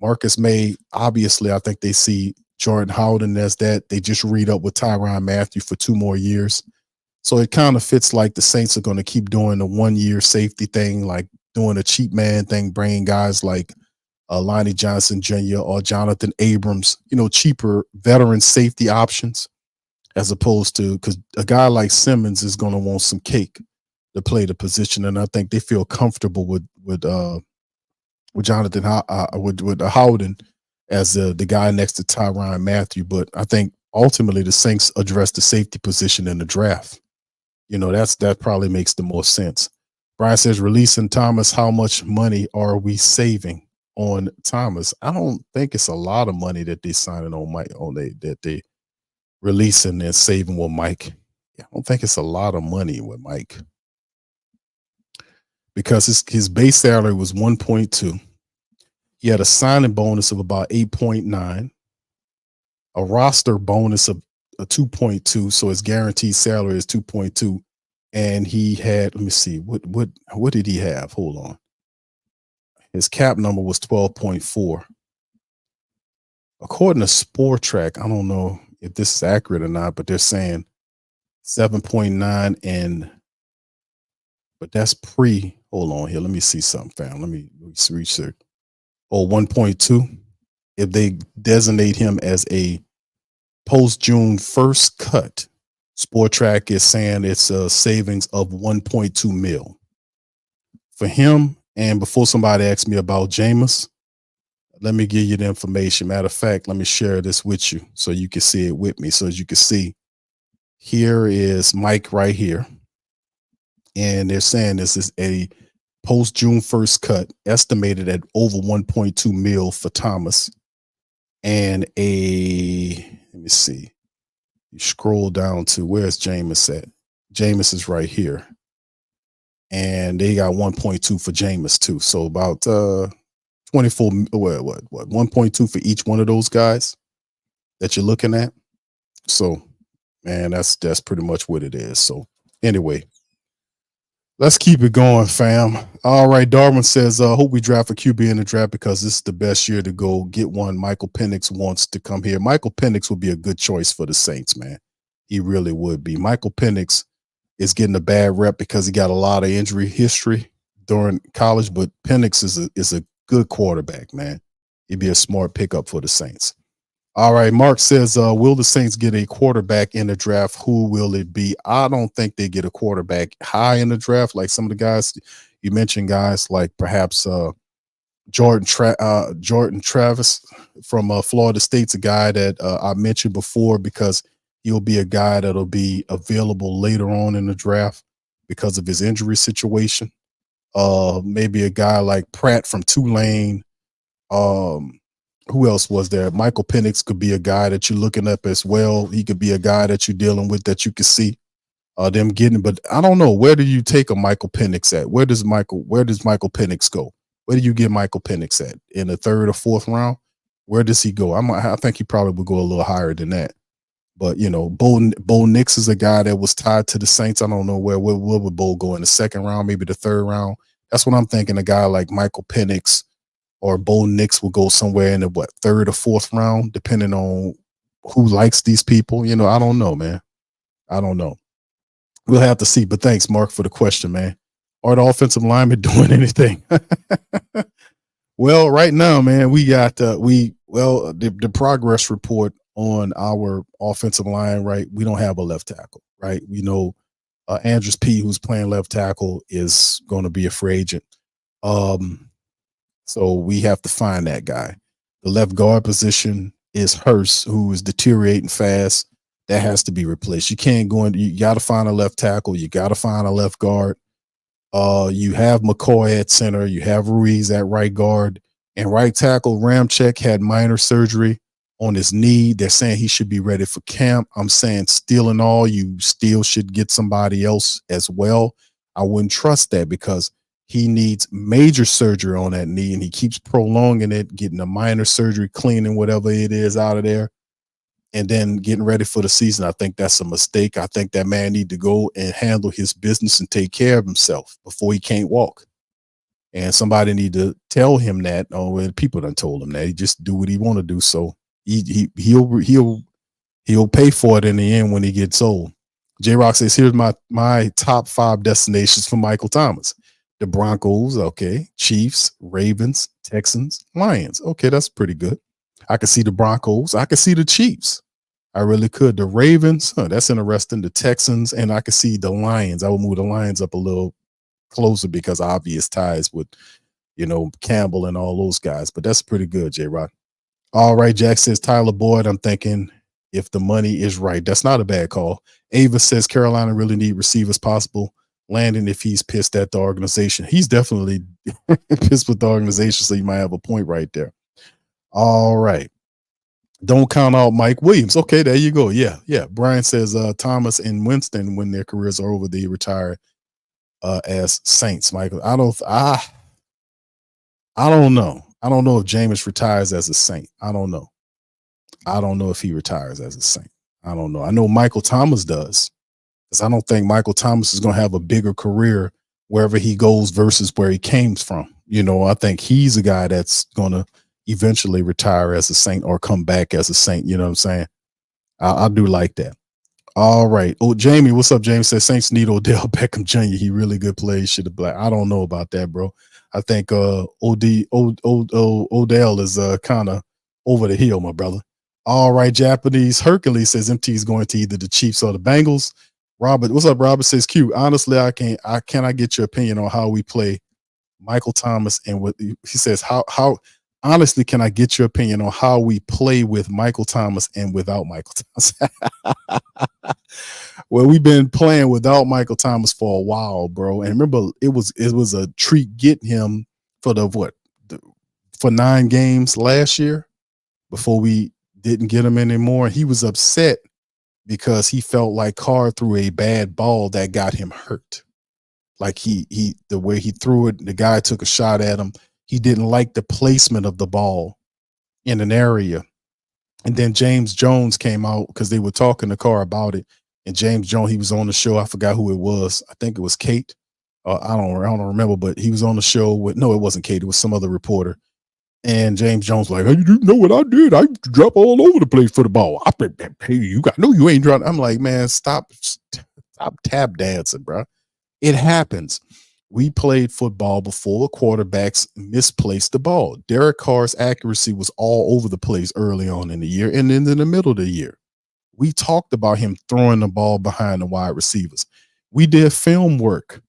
Marcus May, obviously, I think they see Jordan Howden as that. They just read up with Tyrann Mathieu for 2 more years. So it kind of fits like the Saints are going to keep doing the 1-year safety thing, like doing a cheap man thing, bringing guys like Lonnie Johnson Jr. or Jonathan Abrams, cheaper veteran safety options, as opposed to, because a guy like Simmons is going to want some cake to play the position, and I think they feel comfortable with Jonathan with Howden as the guy next to Tyrann Mathieu. But I think ultimately the Saints address the safety position in the draft. That probably makes the most sense. Brian says, releasing Thomas, how much money are we saving on Thomas? I don't think it's a lot of money that they signing on Mike, that they releasing and saving with Mike. I don't think it's a lot of money with Mike, because his base salary was 1.2. He had a signing bonus of about 8.9, a roster bonus of 2.2, so his guaranteed salary is 2.2, and he had, let me see, what did he have? Hold on. His cap number was 12.4. According to Sport Track, I don't know if this is accurate or not, but they're saying 7.9, but that's pre. Hold on here. Let me see something, fam. Let me research. 1.2. If they designate him as a post-June 1st cut, Sport Track is saying it's a savings of 1.2 mil for him. And before somebody asks me about Jameis, let me give you the information. Matter of fact, let me share this with you so you can see it with me. So as you can see, here is Mike right here. And they're saying this is a post-June 1st cut, estimated at over 1.2 mil for Thomas. And let me see. You scroll down to, where's Jameis at? Jameis is right here. And they got 1.2 for Jameis too. So about 24, what 1.2 for each one of those guys that you're looking at. So, man, that's pretty much what it is. So anyway, let's keep it going, fam. All right, Darwin says, hope we draft a QB in the draft because this is the best year to go get one. Michael Penix wants to come here. Michael Penix would be a good choice for the Saints, man. He really would be. Michael Penix is getting a bad rep because he got a lot of injury history during college, but Penix is a good quarterback, man. He'd be a smart pickup for the Saints. All right, Mark says, will the Saints get a quarterback in the draft? Who will it be? I don't think they get a quarterback high in the draft. Like some of the guys you mentioned, guys like perhaps Jordan Travis from Florida State's a guy that I mentioned before because he'll be a guy that'll be available later on in the draft because of his injury situation. Maybe a guy like Pratt from Tulane. Who else was there? Michael Penix could be a guy that you're looking up as well. He could be a guy that you're dealing with that you can see them getting. But I don't know, where do you take a Michael Penix at? Where does Michael Penix go? Where do you get Michael Penix at? In the third or fourth round? Where does he go? I think he probably would go a little higher than that. But Bo Nix is a guy that was tied to the Saints. I don't know where would Bo go in the second round, maybe the third round. That's what I'm thinking. A guy like Michael Penix or Bo Nix will go somewhere in the third or fourth round, depending on who likes these people. I don't know, man. I don't know. We'll have to see. But thanks, Mark, for the question, man. Are the offensive linemen doing anything? Well, right now, man, we got the progress report on our offensive line, right? We don't have a left tackle, right? We know Andrews P, who's playing left tackle, is going to be a free agent. So we have to find that guy. The left guard position is Hurst, who is deteriorating fast. That has to be replaced. You can't go in. You got to find a left tackle. You got to find a left guard. You have McCoy at center. You have Ruiz at right guard. And right tackle, Ramczyk had minor surgery on his knee. They're saying he should be ready for camp. I'm saying still and all, you still should get somebody else as well. I wouldn't trust that because he needs major surgery on that knee, and he keeps prolonging it, getting a minor surgery, cleaning whatever it is out of there, and then getting ready for the season. I think that's a mistake. I think that man need to go and handle his business and take care of himself before he can't walk. And somebody need to tell him that. Oh, people done told him that. He just do what he want to do. So he'll pay for it in the end when he gets old. J-Rock says, here's my top 5 destinations for Michael Thomas. The Broncos, okay. Chiefs, Ravens, Texans, Lions. Okay, that's pretty good. I could see the Broncos. I could see the Chiefs. I really could. The Ravens, that's interesting. The Texans, and I could see the Lions. I would move the Lions up a little closer because obvious ties with, Campbell and all those guys. But that's pretty good, J-Rock. All right, Jack says Tyler Boyd. I'm thinking if the money is right. That's not a bad call. Ava says Carolina really need receivers possible. Landon, if he's pissed at the organization, he's definitely pissed with the organization, so you might have a point right there. All right. Don't count out Mike Williams. Okay, there you go. Yeah. Brian says Thomas and Winston, when their careers are over, they retire as Saints. Michael, I don't know. I don't know if Jameis retires as a Saint. I don't know. I don't know if he retires as a Saint. I don't know. I know Michael Thomas does. Because I don't think Michael Thomas is going to have a bigger career wherever he goes versus where he came from. I think he's a guy that's going to eventually retire as a Saint or come back as a Saint. You know what I'm saying? I do like that. All right. Oh, Jamie, what's up? James says Saints need Odell Beckham Jr. He really good plays. Should have black. I don't know about that, bro. I think Odell is kind of over the hill, my brother. All right. Japanese Hercules says MT is going to either the Chiefs or the Bengals. Robert, what's up? Robert says, Q, honestly, I cannot get your opinion on how we play Michael Thomas and what he says, how honestly can I get your opinion on how we play with Michael Thomas and without Michael Thomas? Well, we've been playing without Michael Thomas for a while, bro. And remember, it was a treat getting him for for 9 games last year before we didn't get him anymore. He was upset because he felt like Carr threw a bad ball that got him hurt. Like the way he threw it, the guy took a shot at him. He didn't like the placement of the ball in an area. And then James Jones came out because they were talking to Carr about it. And James Jones, he was on the show. I forgot who it was. I think it was Kate. I don't remember, but he was on the show with, no, it wasn't Kate. It was some other reporter. And James Jones like, hey, you know what I did? I drop all over the place for the ball. Hey, you ain't dropping. I'm like, man, stop tap dancing, bro. It happens. We played football before. Quarterbacks misplaced the ball. Derek Carr's accuracy was all over the place early on in the year and then in the middle of the year. We talked about him throwing the ball behind the wide receivers. We did film work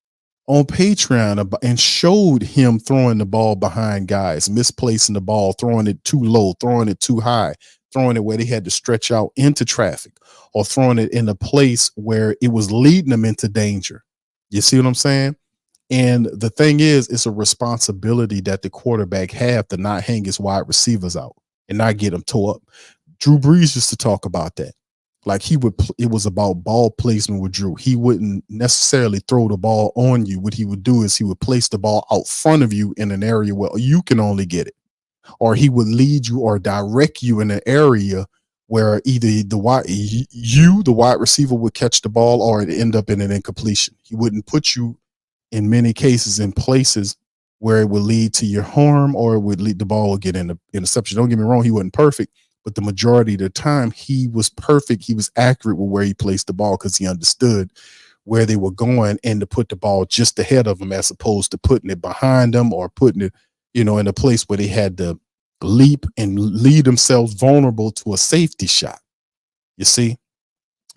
on Patreon and showed him throwing the ball behind guys, misplacing the ball, throwing it too low, throwing it too high, throwing it where they had to stretch out into traffic, or throwing it in a place where it was leading them into danger. You see what I'm saying? And the thing is, it's a responsibility that the quarterback have to not hang his wide receivers out and not get them tore up. Drew Brees used to talk about that. Like it was about ball placement with Drew. He wouldn't necessarily throw the ball on you. What he would do is he would place the ball out front of you in an area where you can only get it, or he would lead you or direct you in an area where either the wide receiver would catch the ball, or it end up in an incompletion. He wouldn't put you in many cases in places where it would lead to your harm, or it would lead the ball would get in the interception. Don't get me wrong, he wasn't perfect. But the majority of the time, he was perfect. He was accurate with where he placed the ball because he understood where they were going and to put the ball just ahead of them, as opposed to putting it behind them or putting it, in a place where they had to leap and leave themselves vulnerable to a safety shot. You see?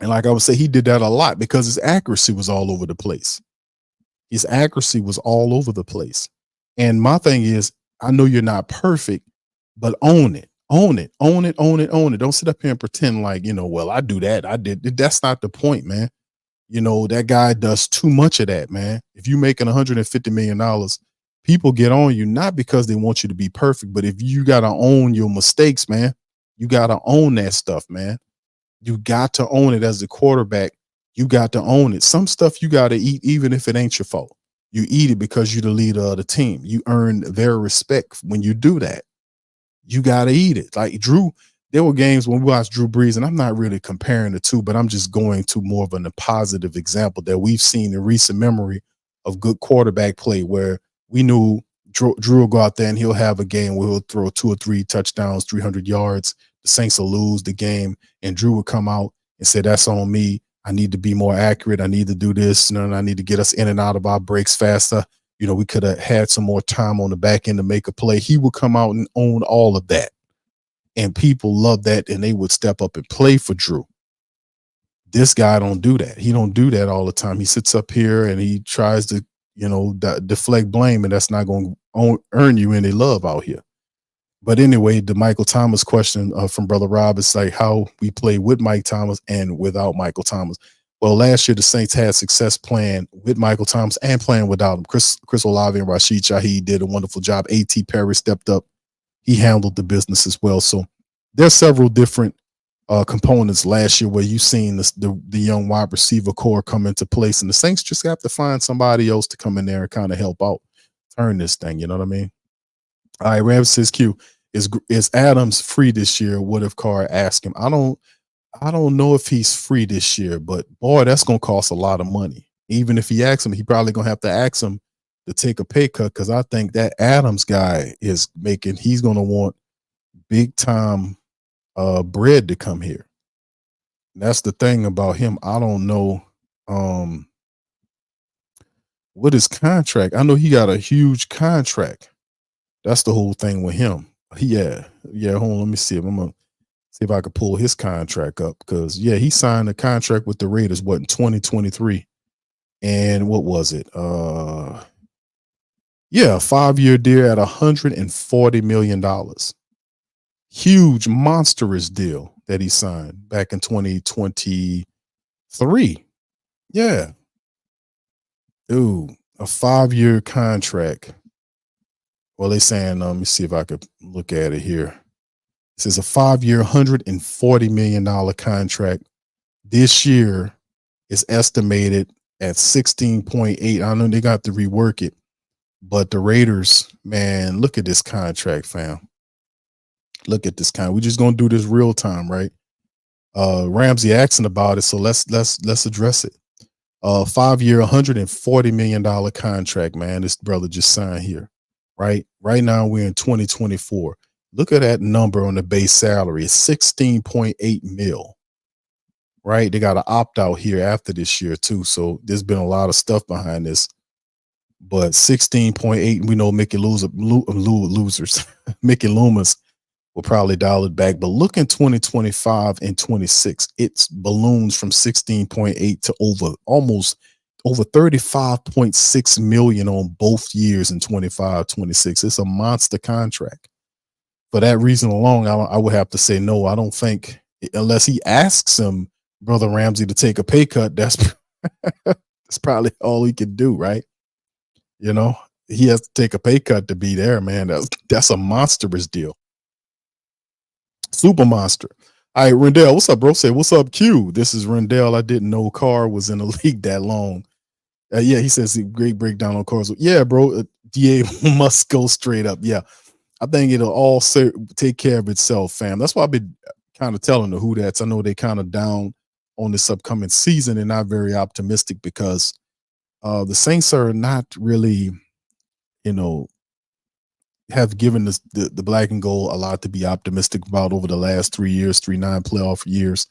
And like I would say, he did that a lot because his accuracy was all over the place. His accuracy was all over the place. And my thing is, I know you're not perfect, but own it. Own it. Don't sit up here and pretend like, well, I do that. I did. That's not the point, man. That guy does too much of that, man. If you're making $150 million, people get on you, not because they want you to be perfect, but if you got to own your mistakes, man, you got to own that stuff, man. You got to own it as a quarterback. You got to own it. Some stuff you got to eat, even if it ain't your fault. You eat it because you're the leader of the team. You earn their respect when you do that. You got to eat it. Like Drew, there were games when we watched Drew Brees, and I'm not really comparing the two, but I'm just going to more of a positive example that we've seen in recent memory of good quarterback play, where we knew Drew will go out there and he'll have a game where he'll throw 2 or 3 touchdowns, 300 yards. The Saints will lose the game, and Drew would come out and say, that's on me. I need to be more accurate. I need to do this. I need to get us in and out of our breaks faster. We could have had some more time on the back end to make a play. He would come out and own all of that. And people love that, and they would step up and play for Drew. This guy don't do that. He don't do that all the time. He sits up here and he tries to, deflect blame, and that's not going to earn you any love out here. But anyway, the Michael Thomas question from Brother Rob is like how we play with Mike Thomas and without Michael Thomas. Well, last year the Saints had success playing with Michael Thomas and playing without him. Chris Olave and Rashid Shaheed did a wonderful job. A.T. Perry stepped up. He handled the business as well. So there's several different components last year where you've seen the young wide receiver core come into place, and the Saints just have to find somebody else to come in there and kind of help out, turn this thing. You know what I mean? All right, Ram says Q, is Adams free this year? What if Carr asked him? I don't know if he's free this year, but boy, that's going to cost a lot of money. Even if he asks him, he probably going to have to ask him to take a pay cut, because I think that Adams guy he's going to want big time bread to come here. And that's the thing about him. I don't know what his contract. I know he got a huge contract. That's the whole thing with him. Yeah. Hold on, let me see if I'm gonna see if I could pull his contract up, because he signed a contract with the Raiders in 2023, and what was it? 5-year deal at $140 million. Huge, monstrous deal that he signed back in 2023. Yeah, dude, a 5-year contract. Well, they're saying, let me see if I could look at it here. This is a 5-year, $140 million contract. This year is estimated at 16.8. I know they got to rework it, but the Raiders, man, look at this contract, fam. Look at this contract. We're just gonna do this real time, right? Ramsey asking about it, so let's address it. 5-year, $140 million contract, man. This brother just signed here, right? Right now we're in 2024. Look at that number on the base salary. It's 16.8 mil, right? They got to opt out here after this year too. So there's been a lot of stuff behind this, but 16.8, we know Mickey losers, Mickey Loomis will probably dial it back. But look in 2025 and 26, it's balloons from 16.8 to almost over 35.6 million on both years in 25, 26. It's a monster contract. For that reason alone, I would have to say no. I don't think, unless he asks him, Brother Ramsey, to take a pay cut, that's probably all he could do, right? You know, he has to take a pay cut to be there, man. That's a monstrous deal. Super monster. All right, Rendell, what's up, bro? Say, what's up, Q? This is Rendell. I didn't know Carr was in the league that long. Yeah, he says great breakdown on Carr's. Yeah, bro, DA must go straight up. Yeah, I think it'll all take care of itself, fam. That's why I've been kind of telling the Who Dats. I know they kind of down on this upcoming season and not very optimistic because the Saints are not really, have given the black and gold a lot to be optimistic about over the last 3 years, 3-9 playoff years.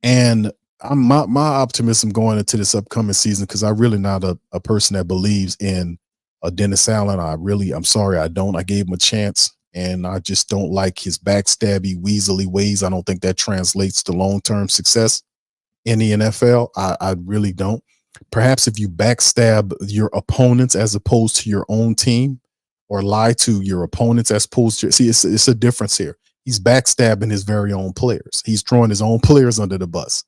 And my optimism going into this upcoming season, because I'm really not a person that believes in Dennis Allen. I'm sorry, I don't. I gave him a chance, and I just don't like his backstabby, weaselly ways. I don't think that translates to long-term success in the NFL. I really don't. Perhaps if you backstab your opponents as opposed to your own team, or lie to your opponents as opposed to, see, it's a difference here. He's backstabbing his very own players. He's throwing his own players under the bus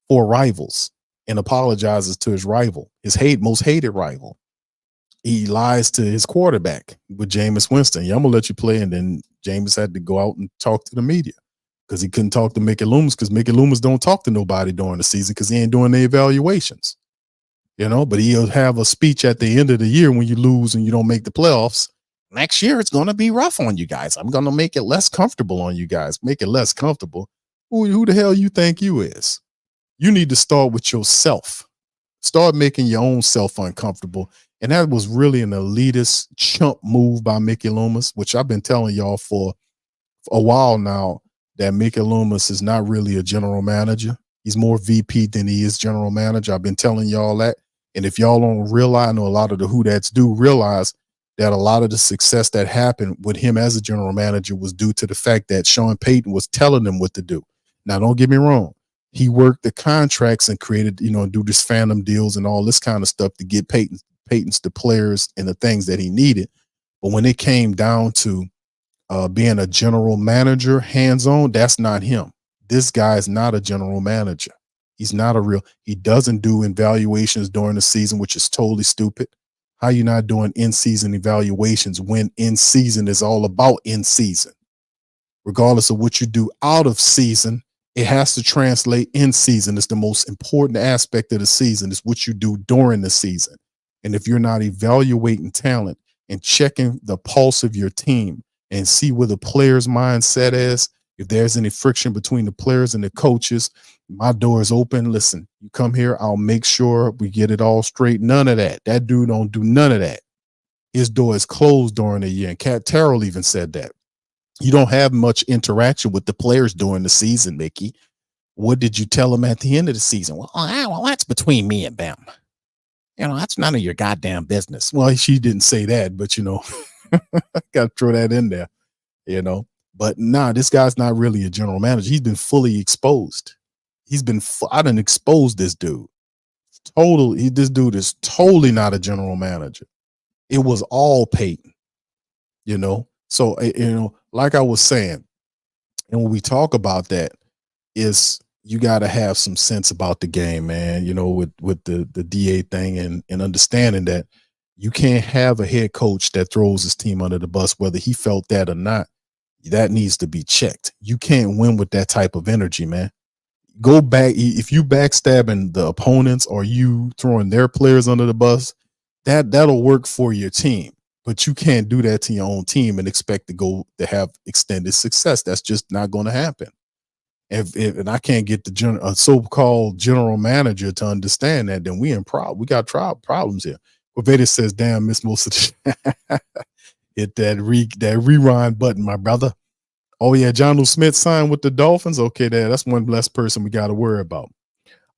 for rivals and apologizes to his rival, his most hated rival. He lies to his quarterback with Jameis Winston. Yeah, I'm gonna let you play, and then Jameis had to go out and talk to the media because he couldn't talk to Mickey Loomis, because Mickey Loomis don't talk to nobody during the season because he ain't doing the evaluations. But he'll have a speech at the end of the year when you lose and you don't make the playoffs. Next year, it's going to be rough on you guys. I'm going to make it less comfortable on you guys. Make it less comfortable. Who the hell you think you is? You need to start with yourself. Start making your own self uncomfortable. And that was really an elitist chump move by Mickey Loomis, which I've been telling y'all for a while now, that Mickey Loomis is not really a general manager. He's more VP than he is general manager. I've been telling y'all that. And if y'all don't realize, I know a lot of the Who Dats do realize that a lot of the success that happened with him as a general manager was due to the fact that Sean Payton was telling them what to do. Now, don't get me wrong. He worked the contracts and created, do this phantom deals and all this kind of stuff to get Payton's the players and the things that he needed. But when it came down to being a general manager, hands-on, that's not him. This guy is not a general manager. He's not he doesn't do evaluations during the season, which is totally stupid. How you not doing in-season evaluations when in-season is all about in-season? Regardless of what you do out of season, it has to translate in-season. It's the most important aspect of the season, is what you do during the season. And if you're not evaluating talent and checking the pulse of your team and see where the player's mindset is, if there's any friction between the players and the coaches, my door is open. Listen, you come here, I'll make sure we get it all straight. None of that. That dude don't do none of that. His door is closed during the year. And Cat Terrell even said that. You don't have much interaction with the players during the season, Mickey. What did you tell them at the end of the season? Well, that's between me and them. That's none of your goddamn business. Well, she didn't say that, but got to throw that in there, But nah, this guy's not really a general manager. He's been fully exposed. I done exposed this dude. This dude is totally not a general manager. It was all Peyton, So, like I was saying, and when we talk about that, is you got to have some sense about the game, man, with the DA thing and understanding that you can't have a head coach that throws his team under the bus, whether he felt that or not. That needs to be checked. You can't win with that type of energy, man. Go back. If you backstabbing the opponents or you throwing their players under the bus, that'll work for your team. But you can't do that to your own team and expect to have extended success. That's just not going to happen. And I can't get a so-called general manager to understand that, then we got problems here. Corvetta says, damn, Miss most of the hit that rewind button, my brother. Oh, yeah, John Smith signed with the Dolphins. Okay, that's one less person we got to worry about.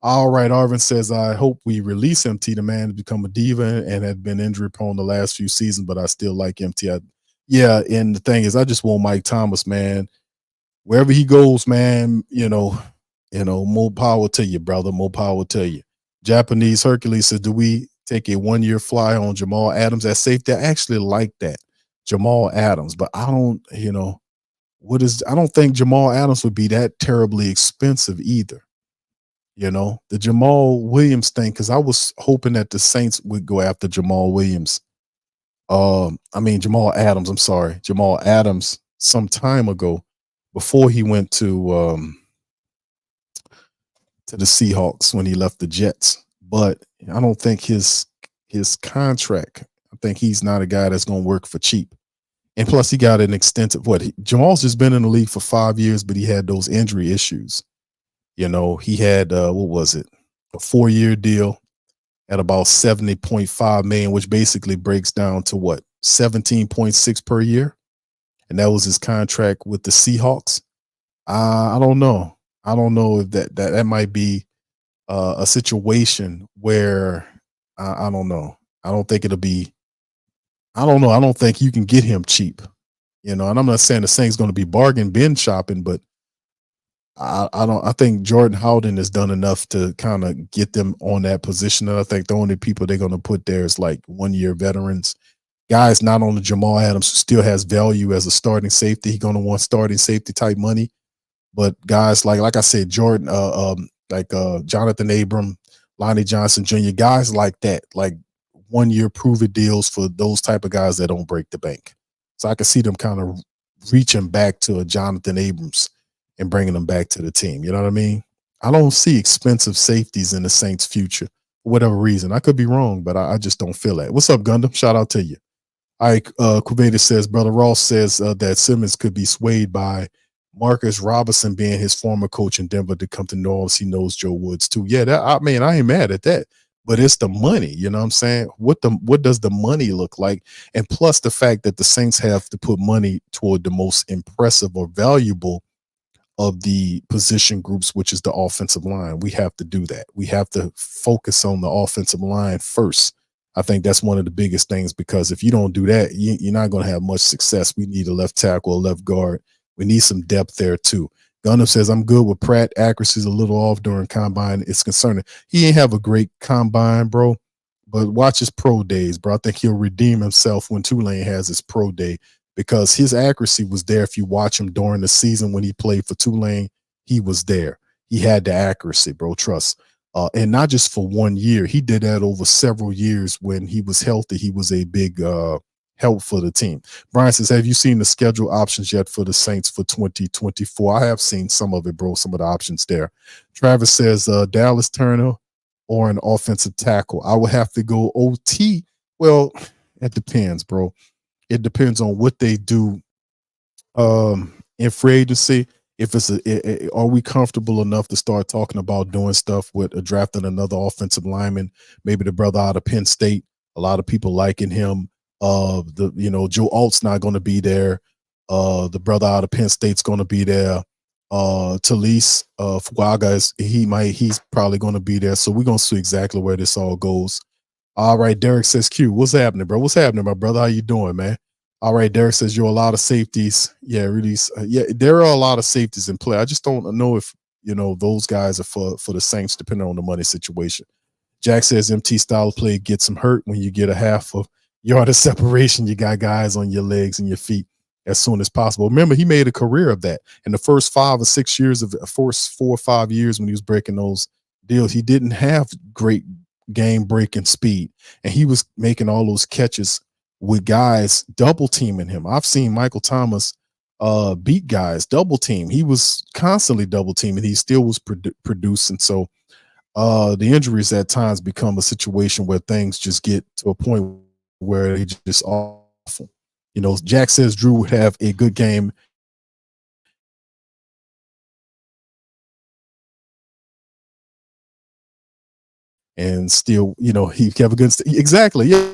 All right, Arvin says, I hope we release MT. The man has become a diva and had been injury prone the last few seasons, but I still like MT. And the thing is, I just want Mike Thomas, man. Wherever he goes, man, more power to you, brother. More power to you. Japanese Hercules said, do we take a 1-year fly on Jamal Adams at safety? I actually like that. Jamal Adams, but I don't, I don't think Jamal Adams would be that terribly expensive either. The Jamal Williams thing, because I was hoping that the Saints would go after Jamal Williams. Jamal Adams, I'm sorry. Jamal Adams some time ago before he went to the Seahawks when he left the Jets. But I don't think his contract, I think he's not a guy that's going to work for cheap. And plus, he got an extensive Jamal's just been in the league for 5 years, but he had those injury issues. He had what was it? A 4-year deal at about 70.5 million, which basically breaks down to what? 17.6 per year. And that was his contract with the Seahawks. I don't know. I don't know if that might be a situation where I don't know. I don't think it'll be. I don't know. I don't think you can get him cheap. And I'm not saying the Saints going to be bargain bin shopping, but I don't. I think Jordan Howden has done enough to kind of get them on that position. And I think the only people they're going to put there is like 1-year veterans, guys not on the Jamal Adams, who still has value as a starting safety. He's going to want starting safety type money, but guys like I said, Jordan, Jonathan Abram, Lonnie Johnson Jr., guys like that, like 1-year prove it deals for those type of guys that don't break the bank. So I can see them kind of reaching back to a Jonathan Abrams and bringing them back to the team. You know what I mean? I don't see expensive safeties in the Saints' future for whatever reason. I could be wrong, but I just don't feel that. What's up, Gundam? Shout out to you. All right, Quavatus says, Brother Ross says that Simmons could be swayed by Marcus Robinson being his former coach in Denver to come to New Orleans. He knows Joe Woods too. Yeah, I ain't mad at that, but it's the money. You know what I'm saying? What does the money look like? And plus the fact that the Saints have to put money toward the most impressive or valuable of the position groups, which is the offensive line. We have to do that. We have to focus on the offensive line first. I think that's one of the biggest things, because if you don't do that, you're not going to have much success. We need a left tackle, a left guard. We need some depth there too. Gunnar says, I'm good with Pratt. Accuracy is a little off during combine. It's concerning. He ain't have a great combine, bro, but watch his pro days, bro. I think he'll redeem himself when Tulane has his pro day, because his accuracy was there. If you watch him during the season when he played for Tulane, he was there. He had the accuracy, bro. Trust. And not just for 1 year. He did that over several years. When he was healthy, he was a big help for the team. Brian says, have you seen the schedule options yet for the Saints for 2024? I have seen some of it, bro, some of the options there. Travis says, Dallas Turner or an offensive tackle. I would have to go OT. Well, it depends, bro. It depends on what they do in free agency. If it's are we comfortable enough to start talking about doing stuff with drafting another offensive lineman? Maybe the brother out of Penn State. A lot of people liking him. Joe Alt's not going to be there. The brother out of Penn State's going to be there. Talise Fuaga he's probably going to be there. So we're going to see exactly where this all goes. All right, Derek says, Q, what's happening, bro? What's happening, my brother? How you doing, man? All right, Derek says, you're a lot of safeties. Yeah, really. There are a lot of safeties in play. I just don't know if, those guys are for the Saints, depending on the money situation. Jack says, MT style of play gets him hurt when you get a half a yard of separation. You got guys on your legs and your feet as soon as possible. Remember, he made a career of that. In the first 5 or 6 years of first 4 or 5 years when he was breaking those deals, he didn't have great game breaking speed, and he was making all those catches with guys double teaming him. I've seen Michael Thomas beat guys double team. He was constantly double teaming. He still was producing. So the injuries at times become a situation where things just get to a point where they just awful. Jack says Drew would have a good game and still, he have a good exactly. Yeah.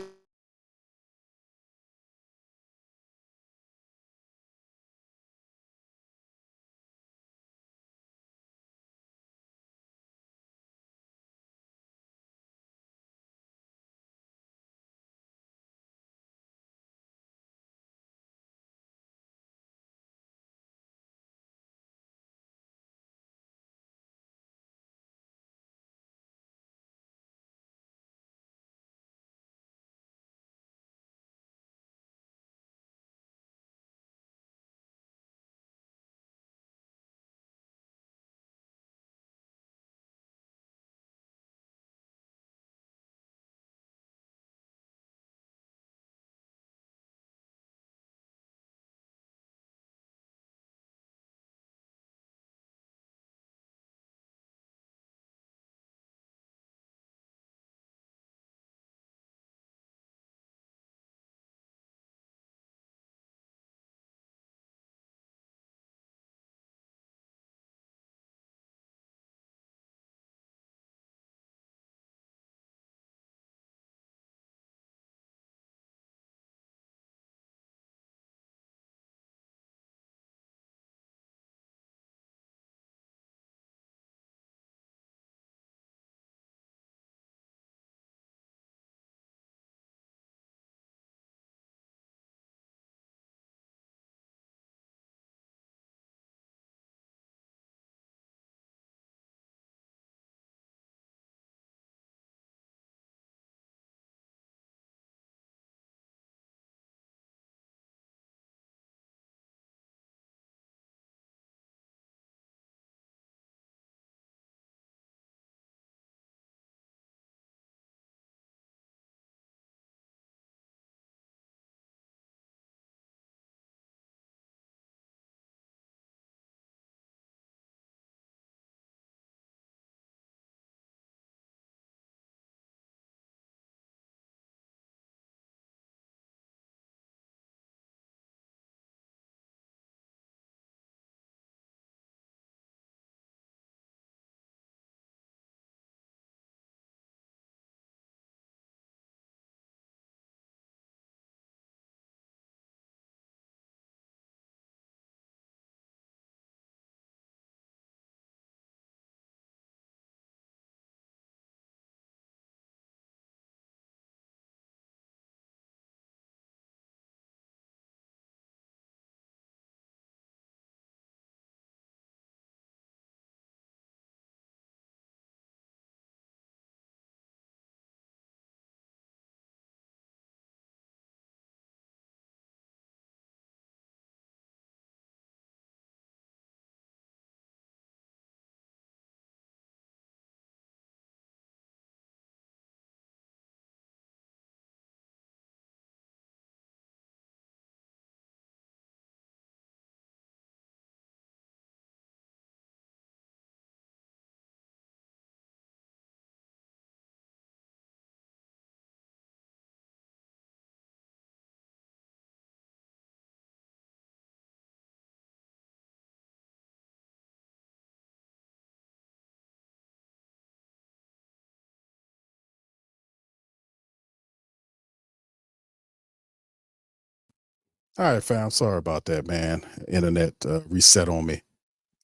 All right, fam. Sorry about that, man. Internet reset on me.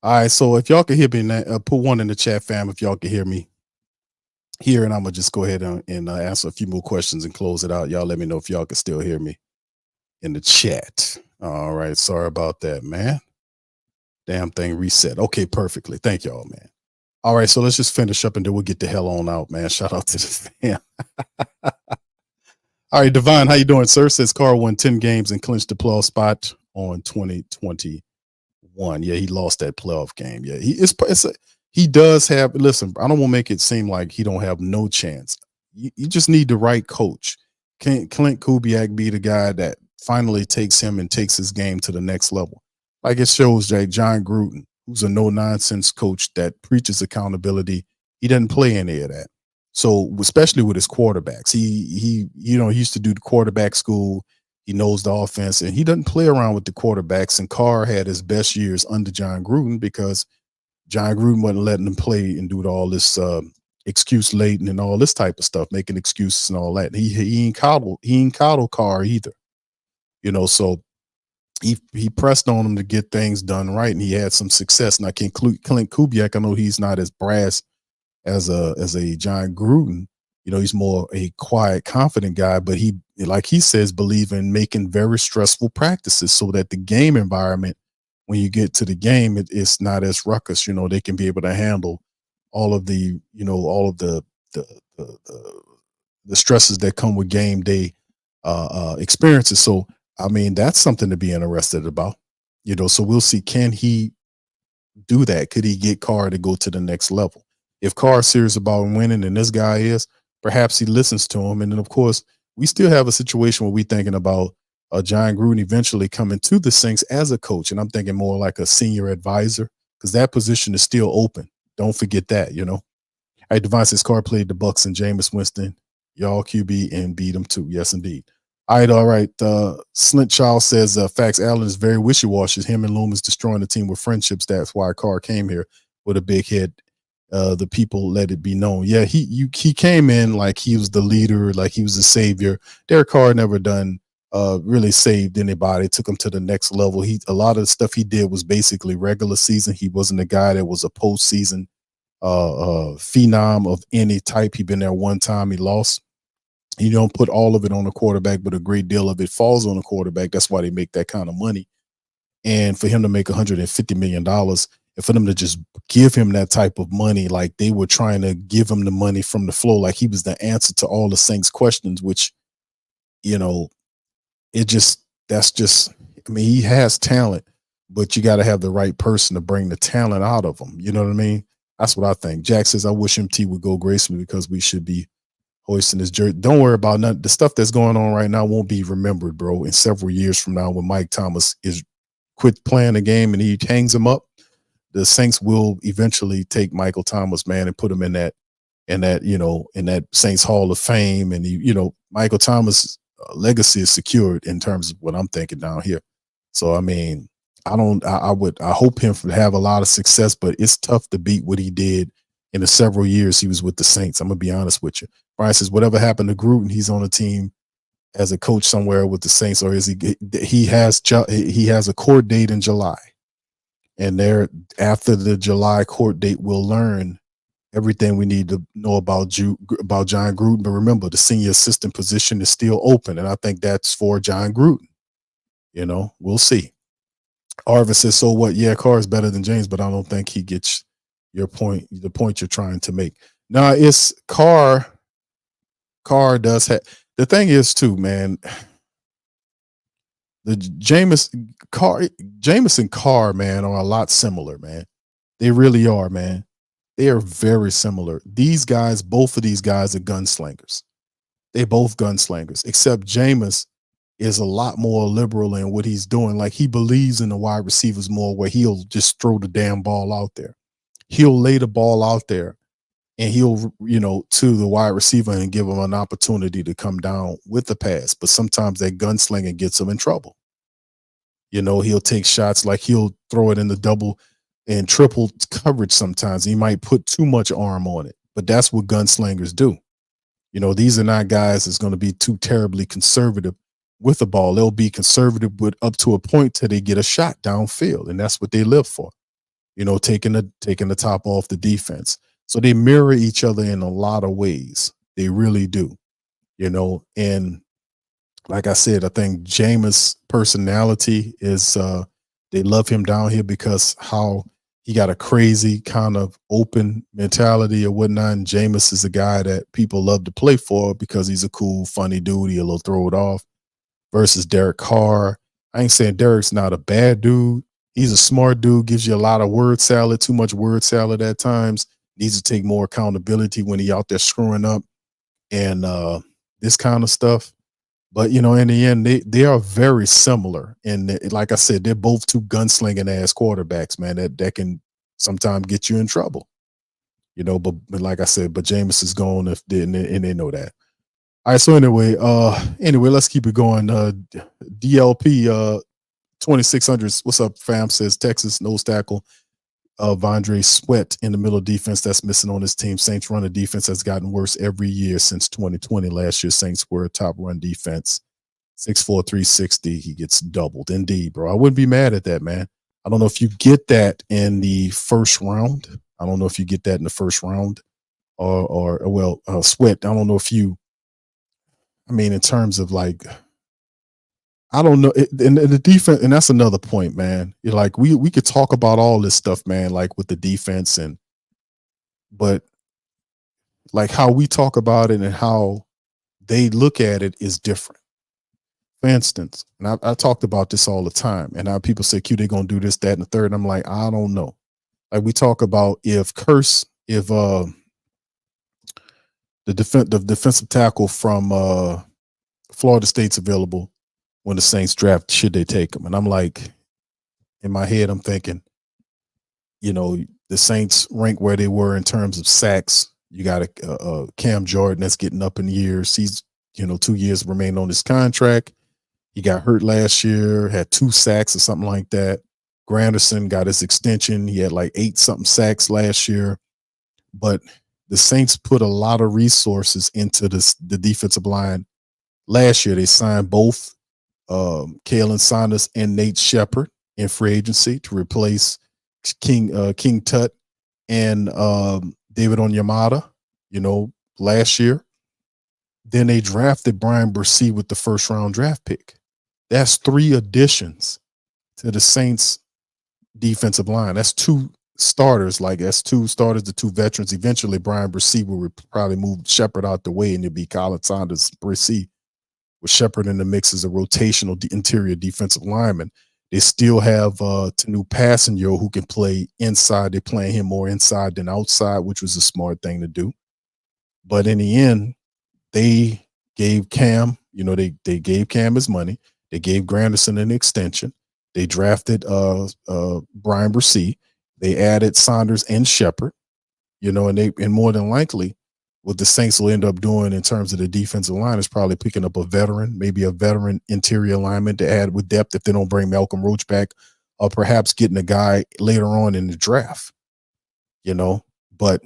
All right, so if y'all can hear me, put one in the chat, fam. If y'all can hear me here, and I'm gonna just go ahead and answer a few more questions and close it out. Y'all let me know if y'all can still hear me in the chat. All right, sorry about that, man. Damn thing reset. Okay, perfectly. Thank y'all, man. All right, so let's just finish up and then we'll get the hell on out, man. Shout out to the fam. All right, Divine, how you doing, sir? Says Carr won 10 games and clinched the playoff spot on 2021. Yeah, he lost that playoff game. Yeah, he does have. Listen, I don't want to make it seem like he don't have no chance. You just need the right coach. Can Clint Kubiak be the guy that finally takes him and takes his game to the next level? Like it shows that John Gruden, who's a no-nonsense coach that preaches accountability, he doesn't play any of that. So especially with his quarterbacks, he used to do the quarterback school. He knows the offense, and he doesn't play around with the quarterbacks. And Carr had his best years under John Gruden because John Gruden wasn't letting him play and do all this excuse laden and all this type of stuff, making excuses and all that. He ain't coddle Carr either, So he pressed on him to get things done right, and he had some success. And I can include Clint Kubiak. I know he's not as brass as a John Gruden. He's more a quiet, confident guy, but he, like he says, believe in making very stressful practices so that the game environment, when you get to the game, it's not as ruckus. They can be able to handle all of the, the stresses that come with game day experiences. So, I mean, that's something to be interested about, so we'll see. Can he do that? Could he get Carr to go to the next level? If Carr's serious about winning and this guy is, perhaps he listens to him. And then, of course, we still have a situation where we're thinking about John Gruden eventually coming to the Saints as a coach. And I'm thinking more like a senior advisor because that position is still open. Don't forget that, All right, Devon says Carr played the Bucks and Jameis Winston, y'all QB, and beat them too. Yes, indeed. All right. Slint Child says, facts, Allen is very wishy-washy. Him and Loomis destroying the team with friendships. That's why Carr came here with a big head. The people let it be known. Yeah, he came in like he was the leader, like he was the savior. Derek Carr never done really saved anybody, took him to the next level. A lot of the stuff he did was basically regular season. He wasn't a guy that was a postseason phenom of any type. He been there one time, he lost. You don't put all of it on the quarterback, but a great deal of it falls on the quarterback. That's why they make that kind of money. And for him to make $150 million, and for them to just give him that type of money, like they were trying to give him the money from the floor, like he was the answer to all the Saints questions, which, he has talent, but you got to have the right person to bring the talent out of him. You know what I mean? That's what I think. Jack says, I wish MT would go gracefully because we should be hoisting his jersey. Don't worry about nothing. The stuff that's going on right now won't be remembered, bro, in several years from now when Mike Thomas is quit playing the game and he hangs him up. The Saints will eventually take Michael Thomas, man, and put him in that Saints Hall of Fame. And Michael Thomas' legacy is secured in terms of what I'm thinking down here. So, I mean, I hope him to have a lot of success, but it's tough to beat what he did in the several years he was with the Saints. I'm gonna be honest with you. Brian says, whatever happened to Gruden, he's on a team as a coach somewhere with the Saints, or is he has a court date in July. And there, after the July court date, we'll learn everything we need to know about John Gruden. But remember, the senior assistant position is still open, and I think that's for John Gruden. We'll see. Arvin says, so what? Yeah, Carr is better than James, but I don't think he gets your point, the point you're trying to make. Now, it's Carr. Carr does have. The thing is, too, man, the Jameis and Carr, man, are a lot similar, man. They really are, man. They are very similar. Both of these guys are gunslingers. They're both gunslingers, except Jameis is a lot more liberal in what he's doing. Like, he believes in the wide receivers more, where he'll just throw the damn ball out there. He'll lay the ball out there and he'll, to the wide receiver and give him an opportunity to come down with the pass. But sometimes that gunslinging gets him in trouble. He'll take shots, like he'll throw it in the double and triple coverage sometimes. He might put too much arm on it, but that's what gunslingers do. These are not guys that's going to be too terribly conservative with the ball. They'll be conservative with up to a point till they get a shot downfield, and that's what they live for. Taking the top off the defense. So they mirror each other in a lot of ways. They really do. And like I said, I think Jameis' personality is they love him down here because how he got a crazy kind of open mentality or whatnot. And Jameis is a guy that people love to play for because he's a cool, funny dude. He'll throw it off. Versus Derek Carr. I ain't saying Derek's not a bad dude. He's a smart dude, gives you a lot of word salad, too much word salad at times. Needs to take more accountability when he out there screwing up and this kind of stuff. But, in the end, they are very similar. And like I said, they're both two gunslinging ass quarterbacks, man, that can sometimes get you in trouble. But like I said, but Jameis is gone and they know that. All right, so anyway, let's keep it going. DLP 2600. What's up, fam? Says Texas nose tackle Vondre Sweat in the middle of defense that's missing on this team. Saints run defense has gotten worse every year since 2020. Last year, Saints were a top run defense. 6'4", 360. He gets doubled. Indeed, bro. I wouldn't be mad at that, man. I don't know if you get that in the first round. Or Sweat. I don't know if you. I mean, in terms of like, I don't know. And the defense, and that's another point, man. You're like, we could talk about all this stuff, man, like with the defense but like how we talk about it and how they look at it is different. For instance, and I talked about this all the time, and now people say, Q, they're going to do this, that, and the third. And I'm like, I don't know. Like we talk about if the defensive tackle from Florida State's available when the Saints draft, should they take him? And I'm like, in my head, I'm thinking, the Saints rank where they were in terms of sacks. You got a Cam Jordan that's getting up in years. He's 2 years remaining on his contract. He got hurt last year, had 2 sacks or something like that. Granderson got his extension. He had like 8-something sacks last year. But the Saints put a lot of resources into the defensive line. Last year, they signed both Kalen Saunders and Nate Shepard in free agency to replace King Tut and David Onyemata, last year. Then they drafted Brian Bursey with the first-round draft pick. That's 3 additions to the Saints defensive line. That's 2 starters, the 2 veterans. Eventually, Brian Bursey will probably move Shepard out the way, and it'll be Colin Saunders, Bursey, with Shepard in the mix as a rotational interior defensive lineman. They still have Tanu Passanio, who can play inside. They're playing him more inside than outside, which was a smart thing to do. But in the end, they gave Cam, they gave Cam his money. They gave Granderson an extension. They drafted Brian Bursey. They added Saunders and Shepard, and more than likely, what the Saints will end up doing in terms of the defensive line is probably picking up a veteran, maybe a veteran interior lineman to add with depth if they don't bring Malcolm Roach back, or perhaps getting a guy later on in the draft, But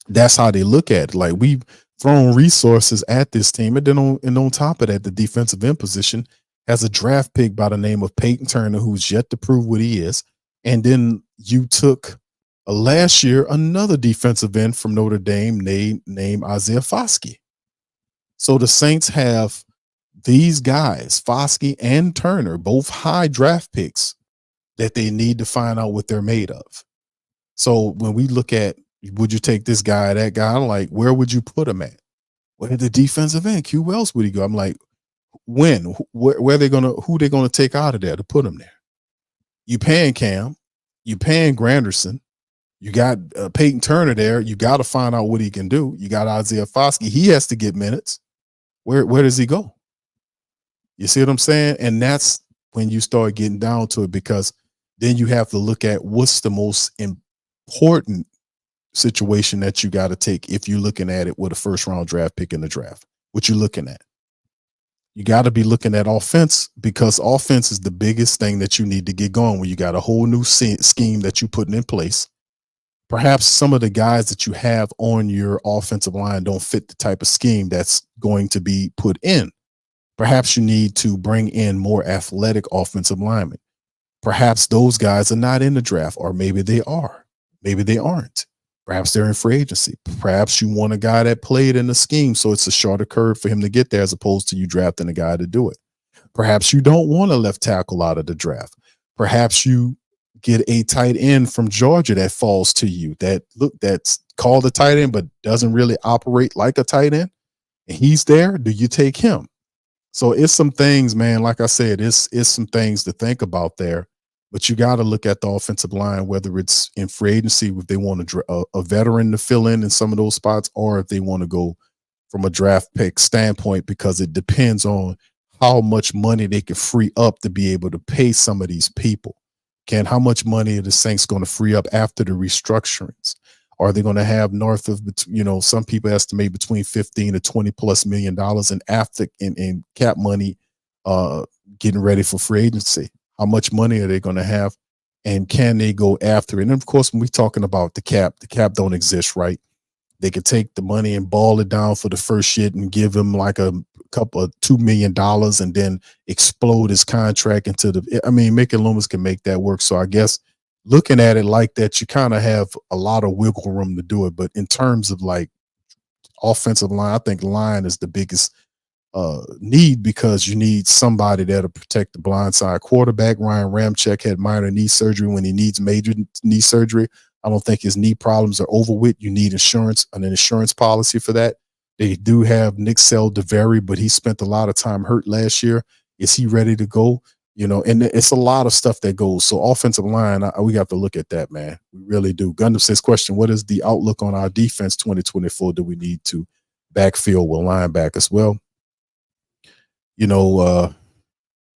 that's how they look at it. Like, we've thrown resources at this team, and then on top of that, the defensive end position has a draft pick by the name of Peyton Turner, who's yet to prove what he is. And then you took last year another defensive end from Notre Dame named Isaiah Foskey. So the Saints have these guys, Foskey and Turner, both high draft picks that they need to find out what they're made of. So when we look at, would you take this guy, that guy, I'm like, where would you put him at? Where the defensive end? Who else would he go? I'm like, when? Who they gonna take out of there to put him there? You paying Cam, you paying Granderson, you got Peyton Turner there. You got to find out what he can do. You got Isaiah Foskey. He has to get minutes. Where does he go? You see what I'm saying? And that's when you start getting down to it, because then you have to look at what's the most important situation that you got to take if you're looking at it with a first-round draft pick in the draft. What you looking at? You got to be looking at offense, because offense is the biggest thing that you need to get going when you got a whole new scheme that you're putting in place. Perhaps some of the guys that you have on your offensive line don't fit the type of scheme that's going to be put in. Perhaps you need to bring in more athletic offensive linemen. Perhaps those guys are not in the draft, or maybe they are. Maybe they aren't. Perhaps they're in free agency. Perhaps you want a guy that played in the scheme, so it's a shorter curve for him to get there as opposed to you drafting a guy to do it. Perhaps you don't want a left tackle out of the draft. Perhaps you get a tight end from Georgia that falls to you that's called a tight end but doesn't really operate like a tight end, and he's there. Do you take him? So it's some things, man. Like I said, it's some things to think about there. But you got to look at the offensive line, whether it's in free agency, if they want a veteran to fill in some of those spots, or if they want to go from a draft pick standpoint, because it depends on how much money they can free up to be able to pay some of these people. How much money are the Saints going to free up after the restructurings? Are they going to have north of, some people estimate between 15 to 20 plus $1 million in cap money getting ready for free agency? How much money are they going to have, and can they go after it? And of course, when we're talking about the cap don't exist, right? They could take the money and ball it down for the first shit and give him like a couple of $2 million and then explode his contract Mickey Loomis can make that work. So I guess looking at it like that, you kind of have a lot of wiggle room to do it. But in terms of like offensive line, I think line is the biggest need, because you need somebody that'll protect the blind side. Quarterback Ryan Ramczyk had minor knee surgery when he needs major knee surgery. I don't think his knee problems are over with. You need an insurance policy for that. They do have Nick Saldiveri, but he spent a lot of time hurt last year. Is he ready to go? And it's a lot of stuff that goes. So offensive line, we have to look at that, man. We really do. Gundam says, question, what is the outlook on our defense 2024? Do we need to backfill with linebackers? Well,